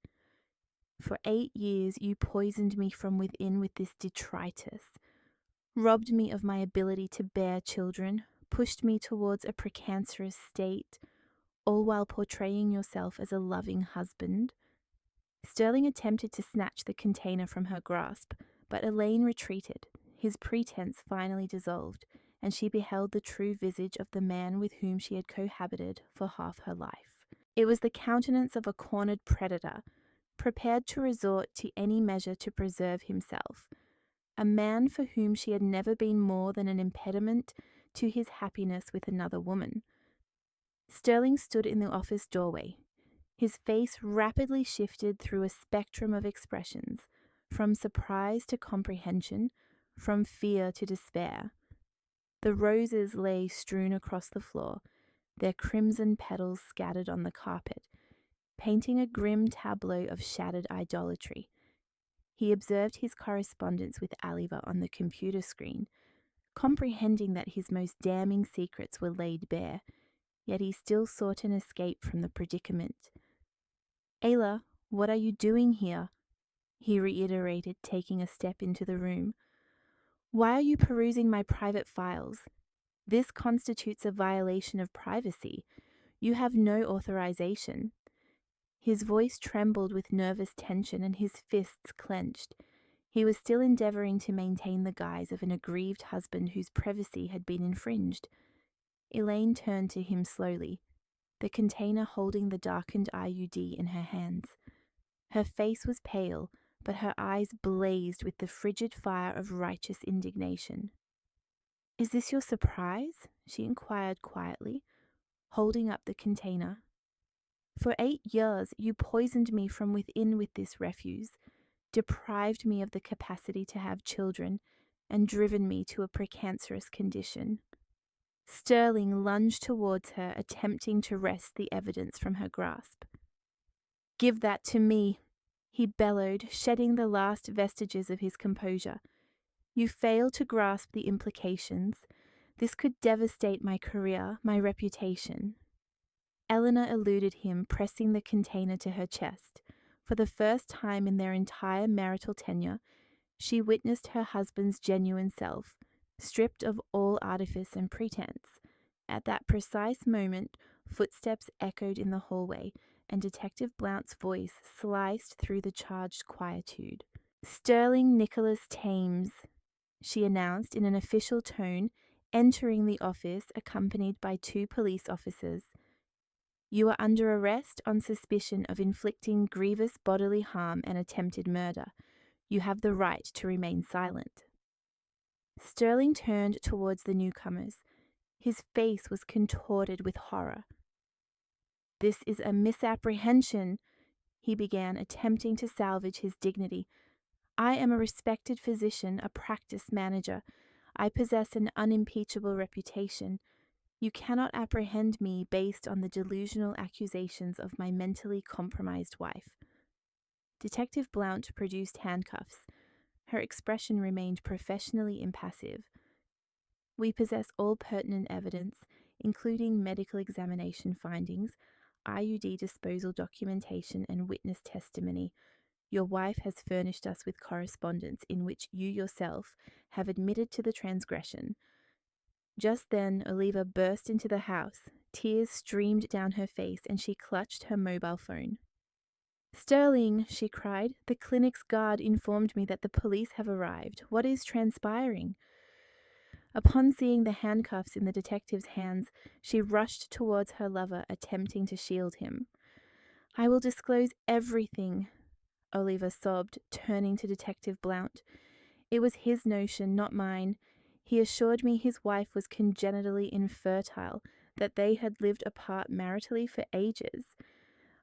"For 8 years you poisoned me from within with this detritus, robbed me of my ability to bear children, pushed me towards a precancerous state, all while portraying yourself as a loving husband." Sterling attempted to snatch the container from her grasp, but Elaine retreated. His pretense finally dissolved, and she beheld the true visage of the man with whom she had cohabited for half her life. It was the countenance of a cornered predator, prepared to resort to any measure to preserve himself, a man for whom she had never been more than an impediment to his happiness with another woman. Sterling stood in the office doorway. His face rapidly shifted through a spectrum of expressions, from surprise to comprehension, from fear to despair. The roses lay strewn across the floor, their crimson petals scattered on the carpet, painting a grim tableau of shattered idolatry. He observed his correspondence with Aliva on the computer screen, comprehending that his most damning secrets were laid bare, yet he still sought an escape from the predicament. "Ayla, what are you doing here?" he reiterated, taking a step into the room. "Why are you perusing my private files? This constitutes a violation of privacy. You have no authorization." His voice trembled with nervous tension and his fists clenched. He was still endeavoring to maintain the guise of an aggrieved husband whose privacy had been infringed. Elaine turned to him slowly, the container holding the darkened IUD in her hands. Her face was pale, but her eyes blazed with the frigid fire of righteous indignation. "Is this your surprise?" she inquired quietly, holding up the container. "For 8 years you poisoned me from within with this refuse, deprived me of the capacity to have children, and driven me to a precancerous condition." Sterling lunged towards her, attempting to wrest the evidence from her grasp. "Give that to me," he bellowed, shedding the last vestiges of his composure. "You fail to grasp the implications. This could devastate my career, my reputation." Eleanor eluded him, pressing the container to her chest. For the first time in their entire marital tenure, she witnessed her husband's genuine self, stripped of all artifice and pretense. At that precise moment, footsteps echoed in the hallway, and Detective Blount's voice sliced through the charged quietude. "Sterling Nicholas Thames," she announced in an official tone, entering the office accompanied by 2 police officers. "You are under arrest on suspicion of inflicting grievous bodily harm and attempted murder. You have the right to remain silent." Sterling turned towards the newcomers. His face was contorted with horror. "This is a misapprehension," he began, attempting to salvage his dignity. "I am a respected physician, a practice manager. I possess an unimpeachable reputation. You cannot apprehend me based on the delusional accusations of my mentally compromised wife." Detective Blount produced handcuffs. Her expression remained professionally impassive. "We possess all pertinent evidence, including medical examination findings, IUD disposal documentation, and witness testimony. Your wife has furnished us with correspondence in which you yourself have admitted to the transgression." Just then, Oliva burst into the house. Tears streamed down her face, and she clutched her mobile phone. "Sterling," she cried, "the clinic's guard informed me that the police have arrived. What is transpiring?" Upon seeing the handcuffs in the detective's hands, she rushed towards her lover, attempting to shield him. "I will disclose everything," Oliva sobbed, turning to Detective Blount. "It was his notion, not mine. He assured me his wife was congenitally infertile, that they had lived apart maritally for ages.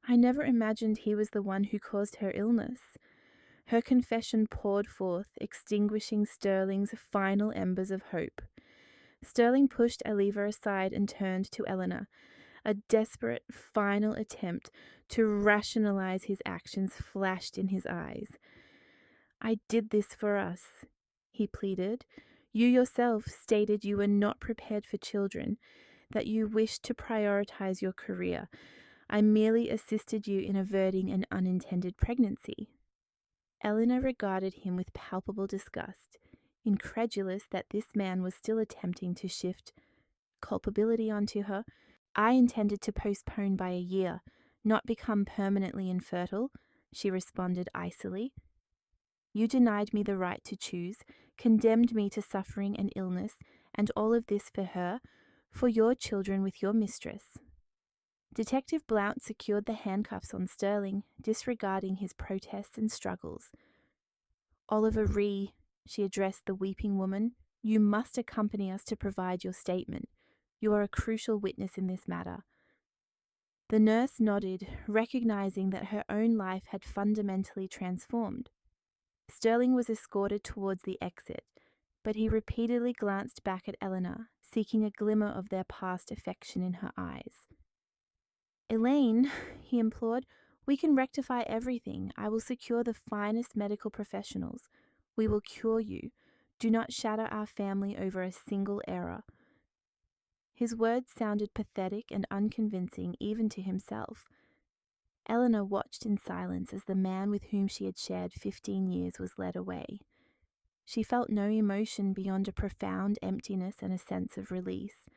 I never imagined he was the one who caused her illness." Her confession poured forth, extinguishing Sterling's final embers of hope. Sterling pushed Oliva aside and turned to Eleanor, a desperate final attempt to rationalize his actions flashed in his eyes. "I did this for us," he pleaded. "You yourself stated you were not prepared for children, that you wished to prioritize your career. I merely assisted you in averting an unintended pregnancy." Eleanor regarded him with palpable disgust, incredulous that this man was still attempting to shift culpability onto her. "I intended to postpone by a year, not become permanently infertile," she responded icily. "You denied me the right to choose, condemned me to suffering and illness, and all of this for her, for your children with your mistress." Detective Blount secured the handcuffs on Sterling, disregarding his protests and struggles. "Oliver Ree," she addressed the weeping woman, "you must accompany us to provide your statement. You are a crucial witness in this matter." The nurse nodded, recognizing that her own life had fundamentally transformed. Sterling was escorted towards the exit, but he repeatedly glanced back at Eleanor, seeking a glimmer of their past affection in her eyes. "Elaine," he implored, "we can rectify everything. I will secure the finest medical professionals. We will cure you. Do not shatter our family over a single error." His words sounded pathetic and unconvincing even to himself. Eleanor watched in silence as the man with whom she had shared 15 years was led away. She felt no emotion beyond a profound emptiness and a sense of release.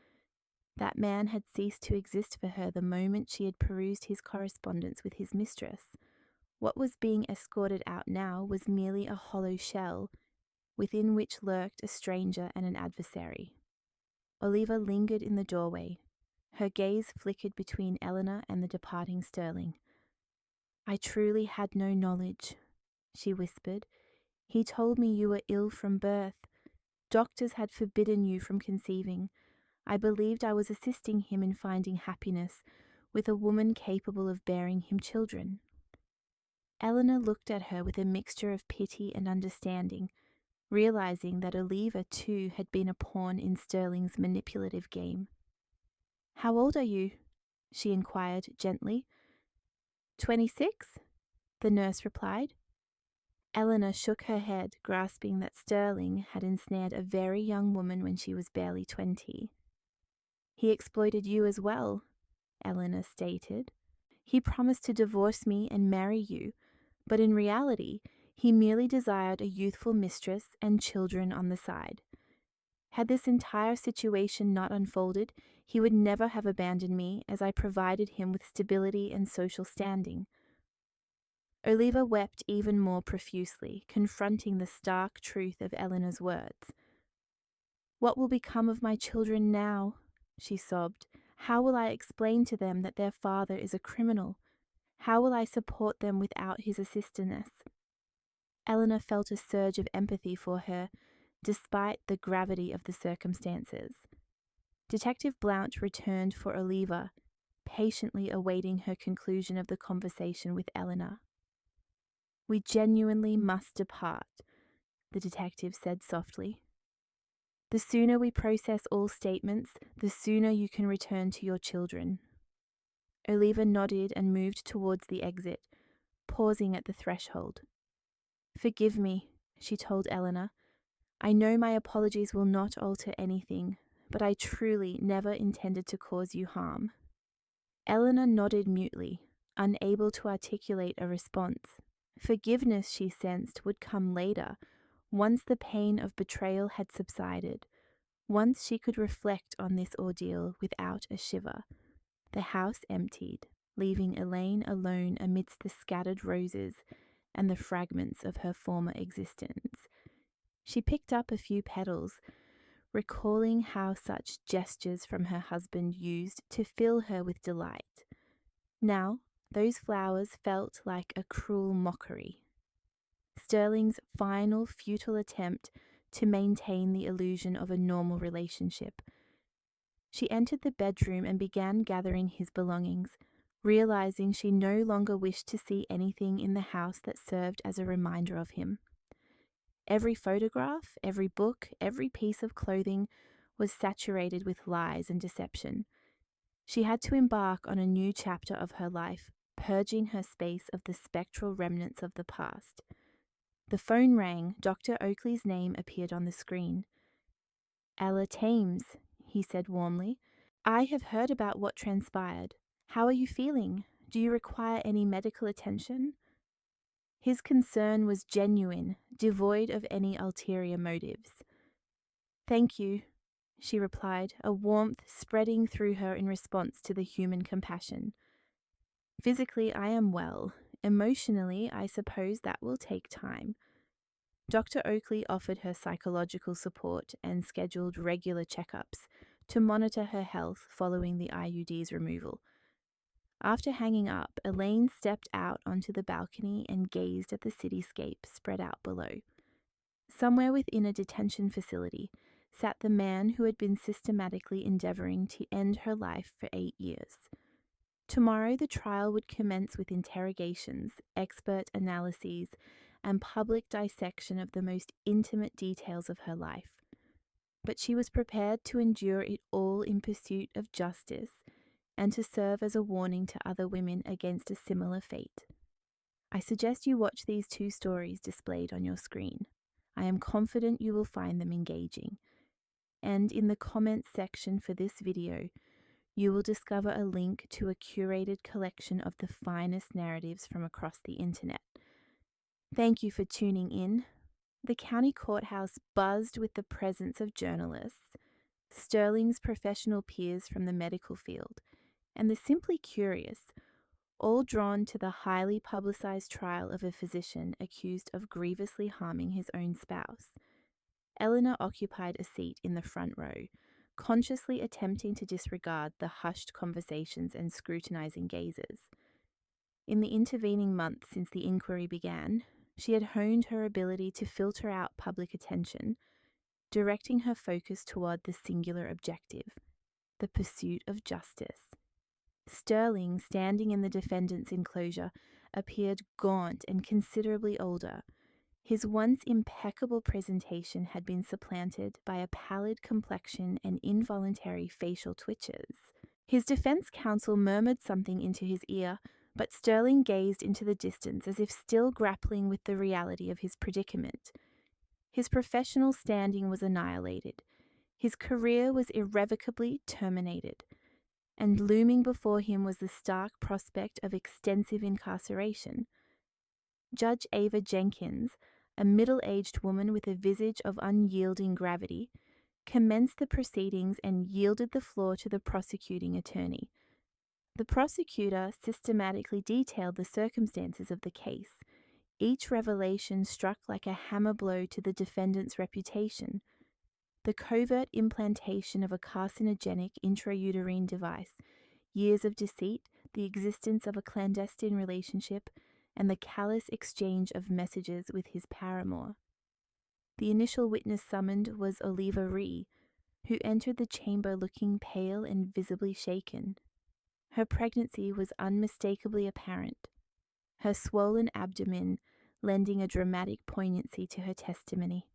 That man had ceased to exist for her the moment she had perused his correspondence with his mistress. What was being escorted out now was merely a hollow shell, within which lurked a stranger and an adversary. Oliva lingered in the doorway. Her gaze flickered between Eleanor and the departing Sterling. "I truly had no knowledge," she whispered. "He told me you were ill from birth. Doctors had forbidden you from conceiving. I believed I was assisting him in finding happiness with a woman capable of bearing him children." Eleanor looked at her with a mixture of pity and understanding, realizing that Oliva too had been a pawn in Sterling's manipulative game. "How old are you?" she inquired gently. 26, the nurse replied. Eleanor shook her head, grasping that Sterling had ensnared a very young woman when she was barely 20. "He exploited you as well," Eleanor stated. "He promised to divorce me and marry you, but in reality, he merely desired a youthful mistress and children on the side. Had this entire situation not unfolded, he would never have abandoned me, as I provided him with stability and social standing." Oliva wept even more profusely, confronting the stark truth of Eleanor's words. "What will become of my children now?" she sobbed. "How will I explain to them that their father is a criminal? How will I support them without his assistance?" Eleanor felt a surge of empathy for her, despite the gravity of the circumstances. Detective Blount returned for Oliva, patiently awaiting her conclusion of the conversation with Eleanor. "We genuinely must depart," the detective said softly. "The sooner we process all statements, the sooner you can return to your children." Oliva nodded and moved towards the exit, pausing at the threshold. "Forgive me," she told Eleanor. "I know my apologies will not alter anything, but I truly never intended to cause you harm." Eleanor nodded mutely, unable to articulate a response. Forgiveness, she sensed, would come later, once the pain of betrayal had subsided, once she could reflect on this ordeal without a shiver. The house emptied, leaving Elaine alone amidst the scattered roses and the fragments of her former existence. She picked up a few petals, recalling how such gestures from her husband used to fill her with delight. Now, those flowers felt like a cruel mockery. Sterling's final futile attempt to maintain the illusion of a normal relationship. She entered the bedroom and began gathering his belongings, realizing she no longer wished to see anything in the house that served as a reminder of him. Every photograph, every book, every piece of clothing was saturated with lies and deception. She had to embark on a new chapter of her life, purging her space of the spectral remnants of the past. The phone rang. Dr. Oakley's name appeared on the screen. "Ella Thames," he said warmly. "I have heard about what transpired. How are you feeling? Do you require any medical attention?" His concern was genuine, devoid of any ulterior motives. "Thank you," she replied, a warmth spreading through her in response to the human compassion. "Physically, I am well. Emotionally, I suppose that will take time." Dr. Oakley offered her psychological support and scheduled regular checkups to monitor her health following the IUD's removal. After hanging up, Elaine stepped out onto the balcony and gazed at the cityscape spread out below. Somewhere within a detention facility sat the man who had been systematically endeavoring to end her life for 8 years. Tomorrow the trial would commence with interrogations, expert analyses, and public dissection of the most intimate details of her life. But she was prepared to endure it all in pursuit of justice and to serve as a warning to other women against a similar fate. I suggest you watch these 2 stories displayed on your screen. I am confident you will find them engaging. And in the comments section for this video, you will discover a link to a curated collection of the finest narratives from across the internet. Thank you for tuning in. The county courthouse buzzed with the presence of journalists, Sterling's professional peers from the medical field, and the simply curious, all drawn to the highly publicized trial of a physician accused of grievously harming his own spouse. Eleanor occupied a seat in the front row, consciously attempting to disregard the hushed conversations and scrutinizing gazes. In the intervening months since the inquiry began, she had honed her ability to filter out public attention, directing her focus toward the singular objective, the pursuit of justice. Sterling, standing in the defendant's enclosure, appeared gaunt and considerably older. His once impeccable presentation had been supplanted by a pallid complexion and involuntary facial twitches. His defense counsel murmured something into his ear, but Sterling gazed into the distance as if still grappling with the reality of his predicament. His professional standing was annihilated. His career was irrevocably terminated. And looming before him was the stark prospect of extensive incarceration. Judge Ava Jenkins, a middle-aged woman with a visage of unyielding gravity, commenced the proceedings and yielded the floor to the prosecuting attorney. The prosecutor systematically detailed the circumstances of the case. Each revelation struck like a hammer blow to the defendant's reputation. The covert implantation of a carcinogenic intrauterine device, years of deceit, the existence of a clandestine relationship, and the callous exchange of messages with his paramour. The initial witness summoned was Oliva Ree, who entered the chamber looking pale and visibly shaken. Her pregnancy was unmistakably apparent, her swollen abdomen lending a dramatic poignancy to her testimony.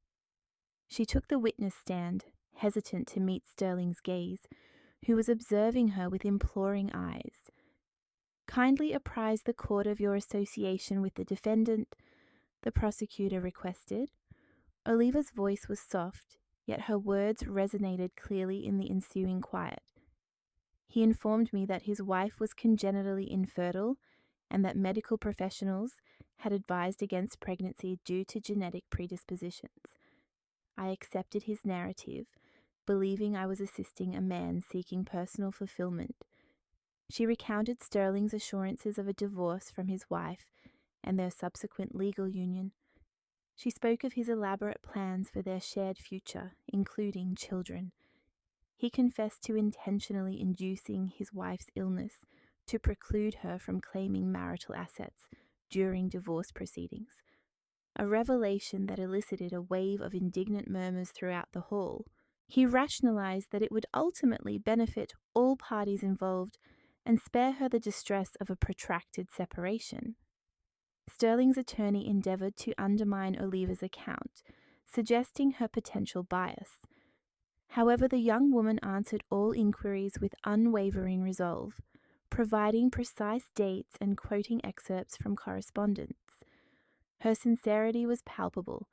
She took the witness stand, hesitant to meet Sterling's gaze, who was observing her with imploring eyes. "Kindly apprise the court of your association with the defendant," the prosecutor requested. Oliva's voice was soft, yet her words resonated clearly in the ensuing quiet. "He informed me that his wife was congenitally infertile and that medical professionals had advised against pregnancy due to genetic predispositions. I accepted his narrative, believing I was assisting a man seeking personal fulfillment." She recounted Sterling's assurances of a divorce from his wife and their subsequent legal union. She spoke of his elaborate plans for their shared future, including children. He confessed to intentionally inducing his wife's illness to preclude her from claiming marital assets during divorce proceedings, a revelation that elicited a wave of indignant murmurs throughout the hall. He rationalized that it would ultimately benefit all parties involved and spare her the distress of a protracted separation. Sterling's attorney endeavored to undermine Oliva's account, suggesting her potential bias. However, the young woman answered all inquiries with unwavering resolve, providing precise dates and quoting excerpts from correspondence. Her sincerity was palpable,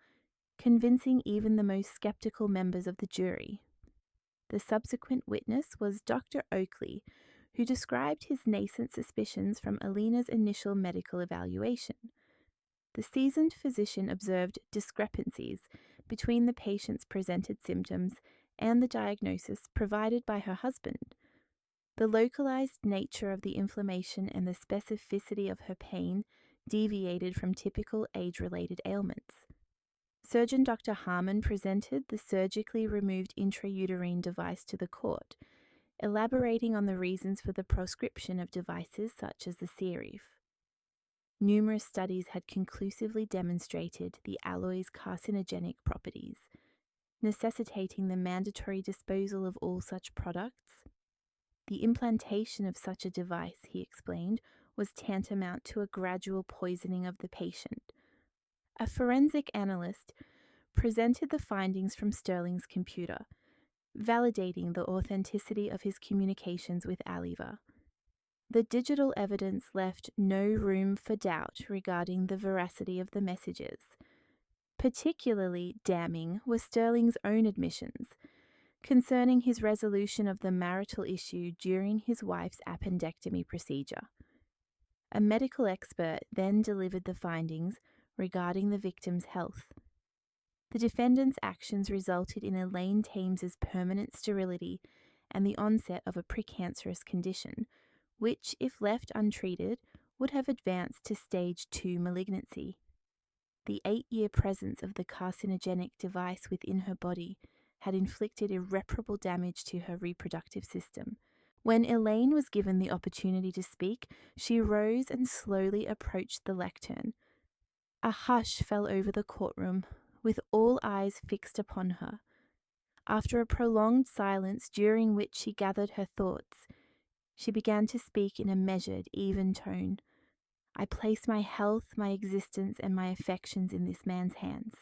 convincing even the most skeptical members of the jury. The subsequent witness was Dr. Oakley, who described his nascent suspicions from Alina's initial medical evaluation. The seasoned physician observed discrepancies between the patient's presented symptoms and the diagnosis provided by her husband. The localized nature of the inflammation and the specificity of her pain deviated from typical age-related ailments. Surgeon Dr. Harmon presented the surgically removed intrauterine device to the court, elaborating on the reasons for the proscription of devices such as the Serif. Numerous studies had conclusively demonstrated the alloy's carcinogenic properties, necessitating the mandatory disposal of all such products. The implantation of such a device, he explained, was tantamount to a gradual poisoning of the patient. A forensic analyst presented the findings from Sterling's computer, validating the authenticity of his communications with Aliva. The digital evidence left no room for doubt regarding the veracity of the messages. Particularly damning were Sterling's own admissions concerning his resolution of the marital issue during his wife's appendectomy procedure. A medical expert then delivered the findings regarding the victim's health. The defendant's actions resulted in Elaine Thames's permanent sterility and the onset of a precancerous condition, which, if left untreated, would have advanced to stage 2 malignancy. The 8-year presence of the carcinogenic device within her body had inflicted irreparable damage to her reproductive system. When Elaine was given the opportunity to speak, she rose and slowly approached the lectern. A hush fell over the courtroom, with all eyes fixed upon her. After a prolonged silence during which she gathered her thoughts, she began to speak in a measured, even tone. I place my health, my existence, and my affections in this man's hands.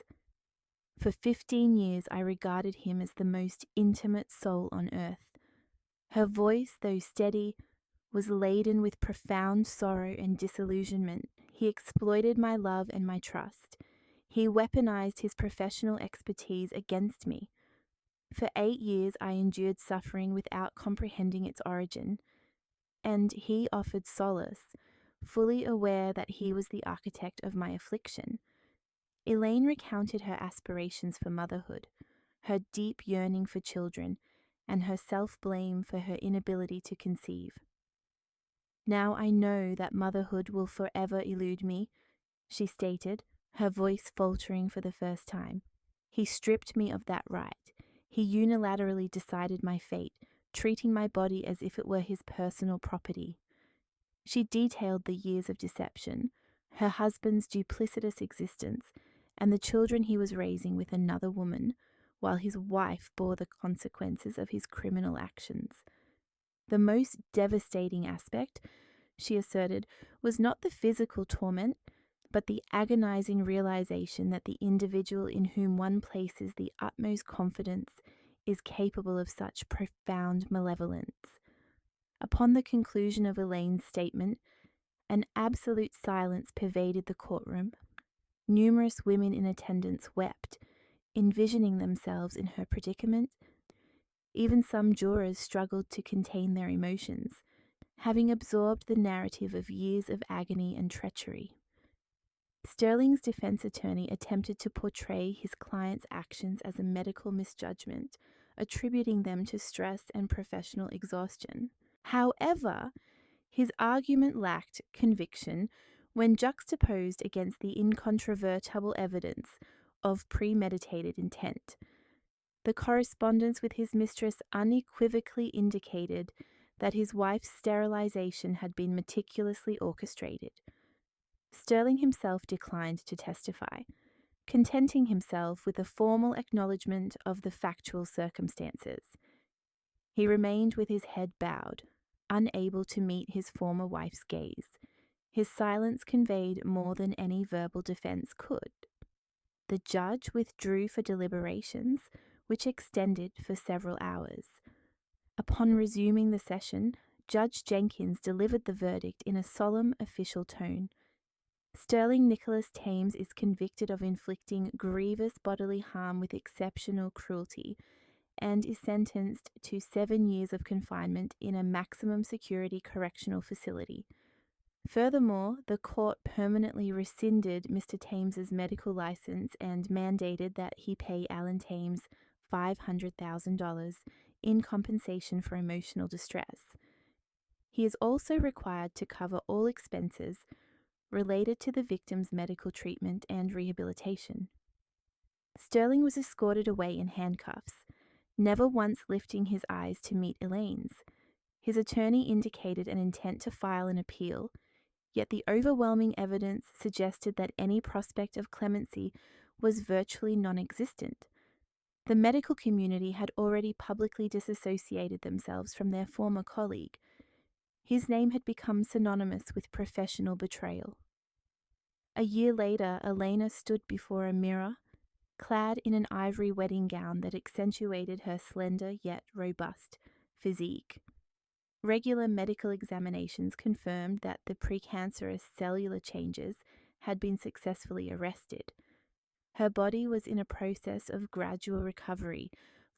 For 15 years I regarded him as the most intimate soul on earth. Her voice, though steady, was laden with profound sorrow and disillusionment. He exploited my love and my trust. He weaponized his professional expertise against me. For 8 years I endured suffering without comprehending its origin, and he offered solace, fully aware that he was the architect of my affliction. Elaine recounted her aspirations for motherhood, her deep yearning for children, and her self-blame for her inability to conceive. Now I know that motherhood will forever elude me, she stated, her voice faltering for the first time. He stripped me of that right. He unilaterally decided my fate, treating my body as if it were his personal property. She detailed the years of deception, her husband's duplicitous existence, and the children he was raising with another woman, while his wife bore the consequences of his criminal actions. The most devastating aspect, she asserted, was not the physical torment, but the agonizing realization that the individual in whom one places the utmost confidence is capable of such profound malevolence. Upon the conclusion of Elaine's statement, an absolute silence pervaded the courtroom. Numerous women in attendance wept, envisioning themselves in her predicament. Even some jurors struggled to contain their emotions, having absorbed the narrative of years of agony and treachery. Sterling's defense attorney attempted to portray his client's actions as a medical misjudgment, attributing them to stress and professional exhaustion. However, his argument lacked conviction When juxtaposed against the incontrovertible evidence of premeditated intent, the correspondence with his mistress unequivocally indicated that his wife's sterilization had been meticulously orchestrated. Sterling himself declined to testify, contenting himself with a formal acknowledgement of the factual circumstances. He remained with his head bowed, unable to meet his former wife's gaze. His silence conveyed more than any verbal defense could. The judge withdrew for deliberations, which extended for several hours. Upon resuming the session, Judge Jenkins delivered the verdict in a solemn official tone. Sterling Nicholas Thames is convicted of inflicting grievous bodily harm with exceptional cruelty and is sentenced to 7 years of confinement in a maximum security correctional facility. Furthermore, the court permanently rescinded Mr. Thames's medical license and mandated that he pay Alan Thames $500,000 in compensation for emotional distress. He is also required to cover all expenses related to the victim's medical treatment and rehabilitation. Sterling was escorted away in handcuffs, never once lifting his eyes to meet Elaine's. His attorney indicated an intent to file an appeal, yet the overwhelming evidence suggested that any prospect of clemency was virtually non-existent. The medical community had already publicly disassociated themselves from their former colleague. His name had become synonymous with professional betrayal. A year later, Elena stood before a mirror, clad in an ivory wedding gown that accentuated her slender yet robust physique. Regular medical examinations confirmed that the precancerous cellular changes had been successfully arrested. Her body was in a process of gradual recovery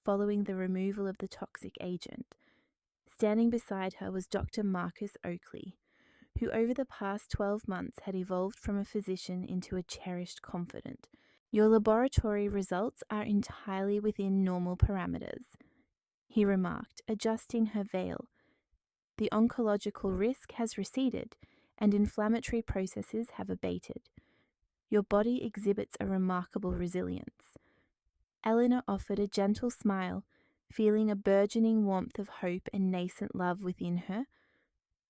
following the removal of the toxic agent. Standing beside her was Dr. Marcus Oakley, who over the past 12 months had evolved from a physician into a cherished confidant. "Your laboratory results are entirely within normal parameters," he remarked, adjusting her veil. "The oncological risk has receded, and inflammatory processes have abated. Your body exhibits a remarkable resilience." Eleanor offered a gentle smile, feeling a burgeoning warmth of hope and nascent love within her.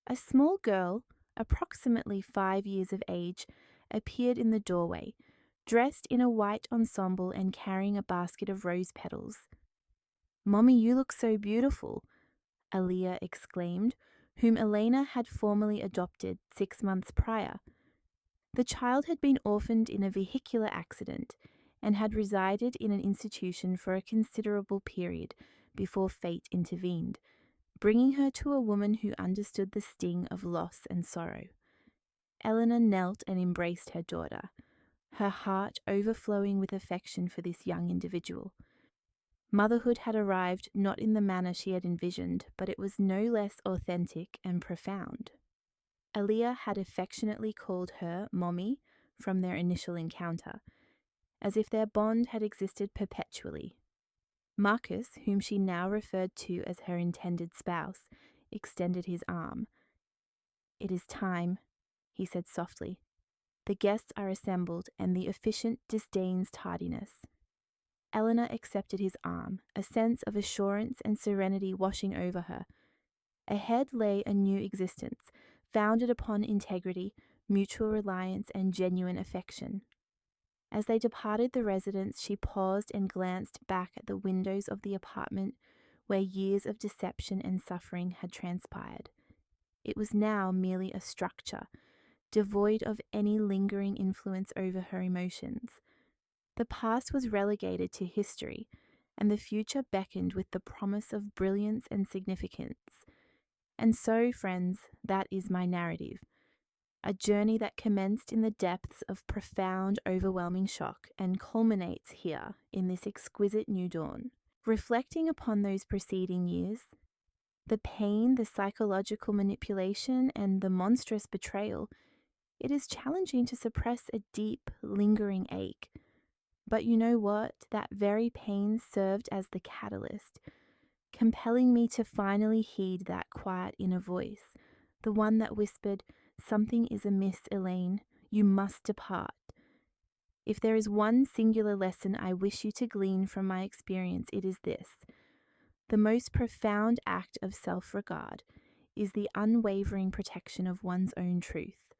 A small girl, approximately 5 years of age, appeared in the doorway, dressed in a white ensemble and carrying a basket of rose petals. "Mommy, you look so beautiful," Aaliyah exclaimed, whom Elena had formally adopted 6 months prior. The child had been orphaned in a vehicular accident and had resided in an institution for a considerable period before fate intervened, bringing her to a woman who understood the sting of loss and sorrow. Eleanor knelt and embraced her daughter, her heart overflowing with affection for this young individual. Motherhood had arrived not in the manner she had envisioned, but it was no less authentic and profound. Aaliyah had affectionately called her Mommy from their initial encounter, as if their bond had existed perpetually. Marcus, whom she now referred to as her intended spouse, extended his arm. "It is time," he said softly. "The guests are assembled, and the officiant disdains tardiness." Eleanor accepted his arm, a sense of assurance and serenity washing over her. Ahead lay a new existence, founded upon integrity, mutual reliance, and genuine affection. As they departed the residence, she paused and glanced back at the windows of the apartment where years of deception and suffering had transpired. It was now merely a structure, devoid of any lingering influence over her emotions. The past was relegated to history, and the future beckoned with the promise of brilliance and significance. And so, friends, that is my narrative. A journey that commenced in the depths of profound, overwhelming shock and culminates here in this exquisite new dawn. Reflecting upon those preceding years, the pain, the psychological manipulation, and the monstrous betrayal, it is challenging to suppress a deep, lingering ache. But you know what? That very pain served as the catalyst, compelling me to finally heed that quiet inner voice, the one that whispered, Something is amiss, Elaine. You must depart. If there is one singular lesson I wish you to glean from my experience, it is this. The most profound act of self-regard is the unwavering protection of one's own truth.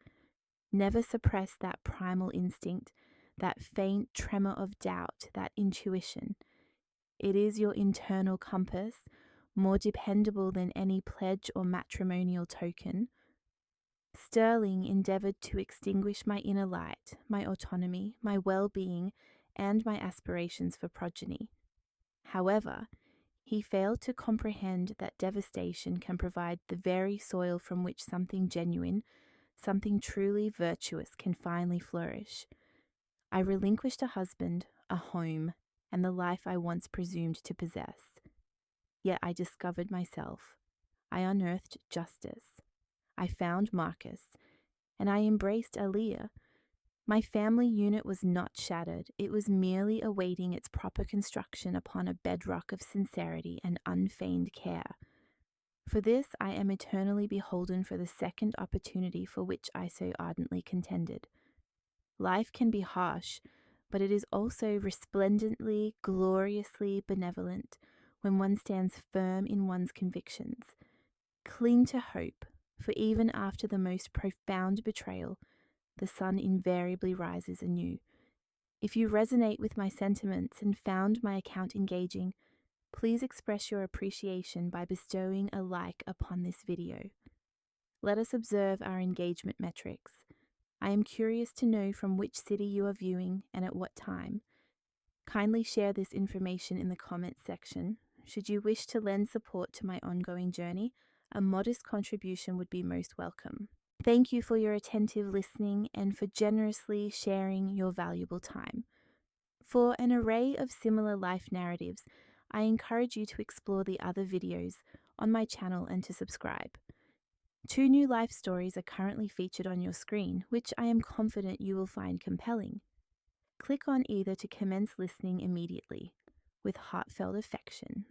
Never suppress that primal instinct, that faint tremor of doubt, that intuition. It is your internal compass, more dependable than any pledge or matrimonial token. Sterling endeavored to extinguish my inner light, my autonomy, my well-being, and my aspirations for progeny. However, he failed to comprehend that devastation can provide the very soil from which something genuine, something truly virtuous can finally flourish. I relinquished a husband, a home, and the life I once presumed to possess. Yet I discovered myself. I unearthed justice. I found Marcus, and I embraced Aaliyah. My family unit was not shattered. It was merely awaiting its proper construction upon a bedrock of sincerity and unfeigned care. For this I am eternally beholden for the second opportunity for which I so ardently contended. Life can be harsh, but it is also resplendently, gloriously benevolent when one stands firm in one's convictions. Cling to hope, for even after the most profound betrayal, the sun invariably rises anew. If you resonate with my sentiments and found my account engaging, please express your appreciation by bestowing a like upon this video. Let us observe our engagement metrics. I am curious to know from which city you are viewing and at what time. Kindly share this information in the comments section. Should you wish to lend support to my ongoing journey, a modest contribution would be most welcome. Thank you for your attentive listening and for generously sharing your valuable time. For an array of similar life narratives, I encourage you to explore the other videos on my channel and to subscribe. 2 new life stories are currently featured on your screen, which I am confident you will find compelling. Click on either to commence listening immediately. With heartfelt affection.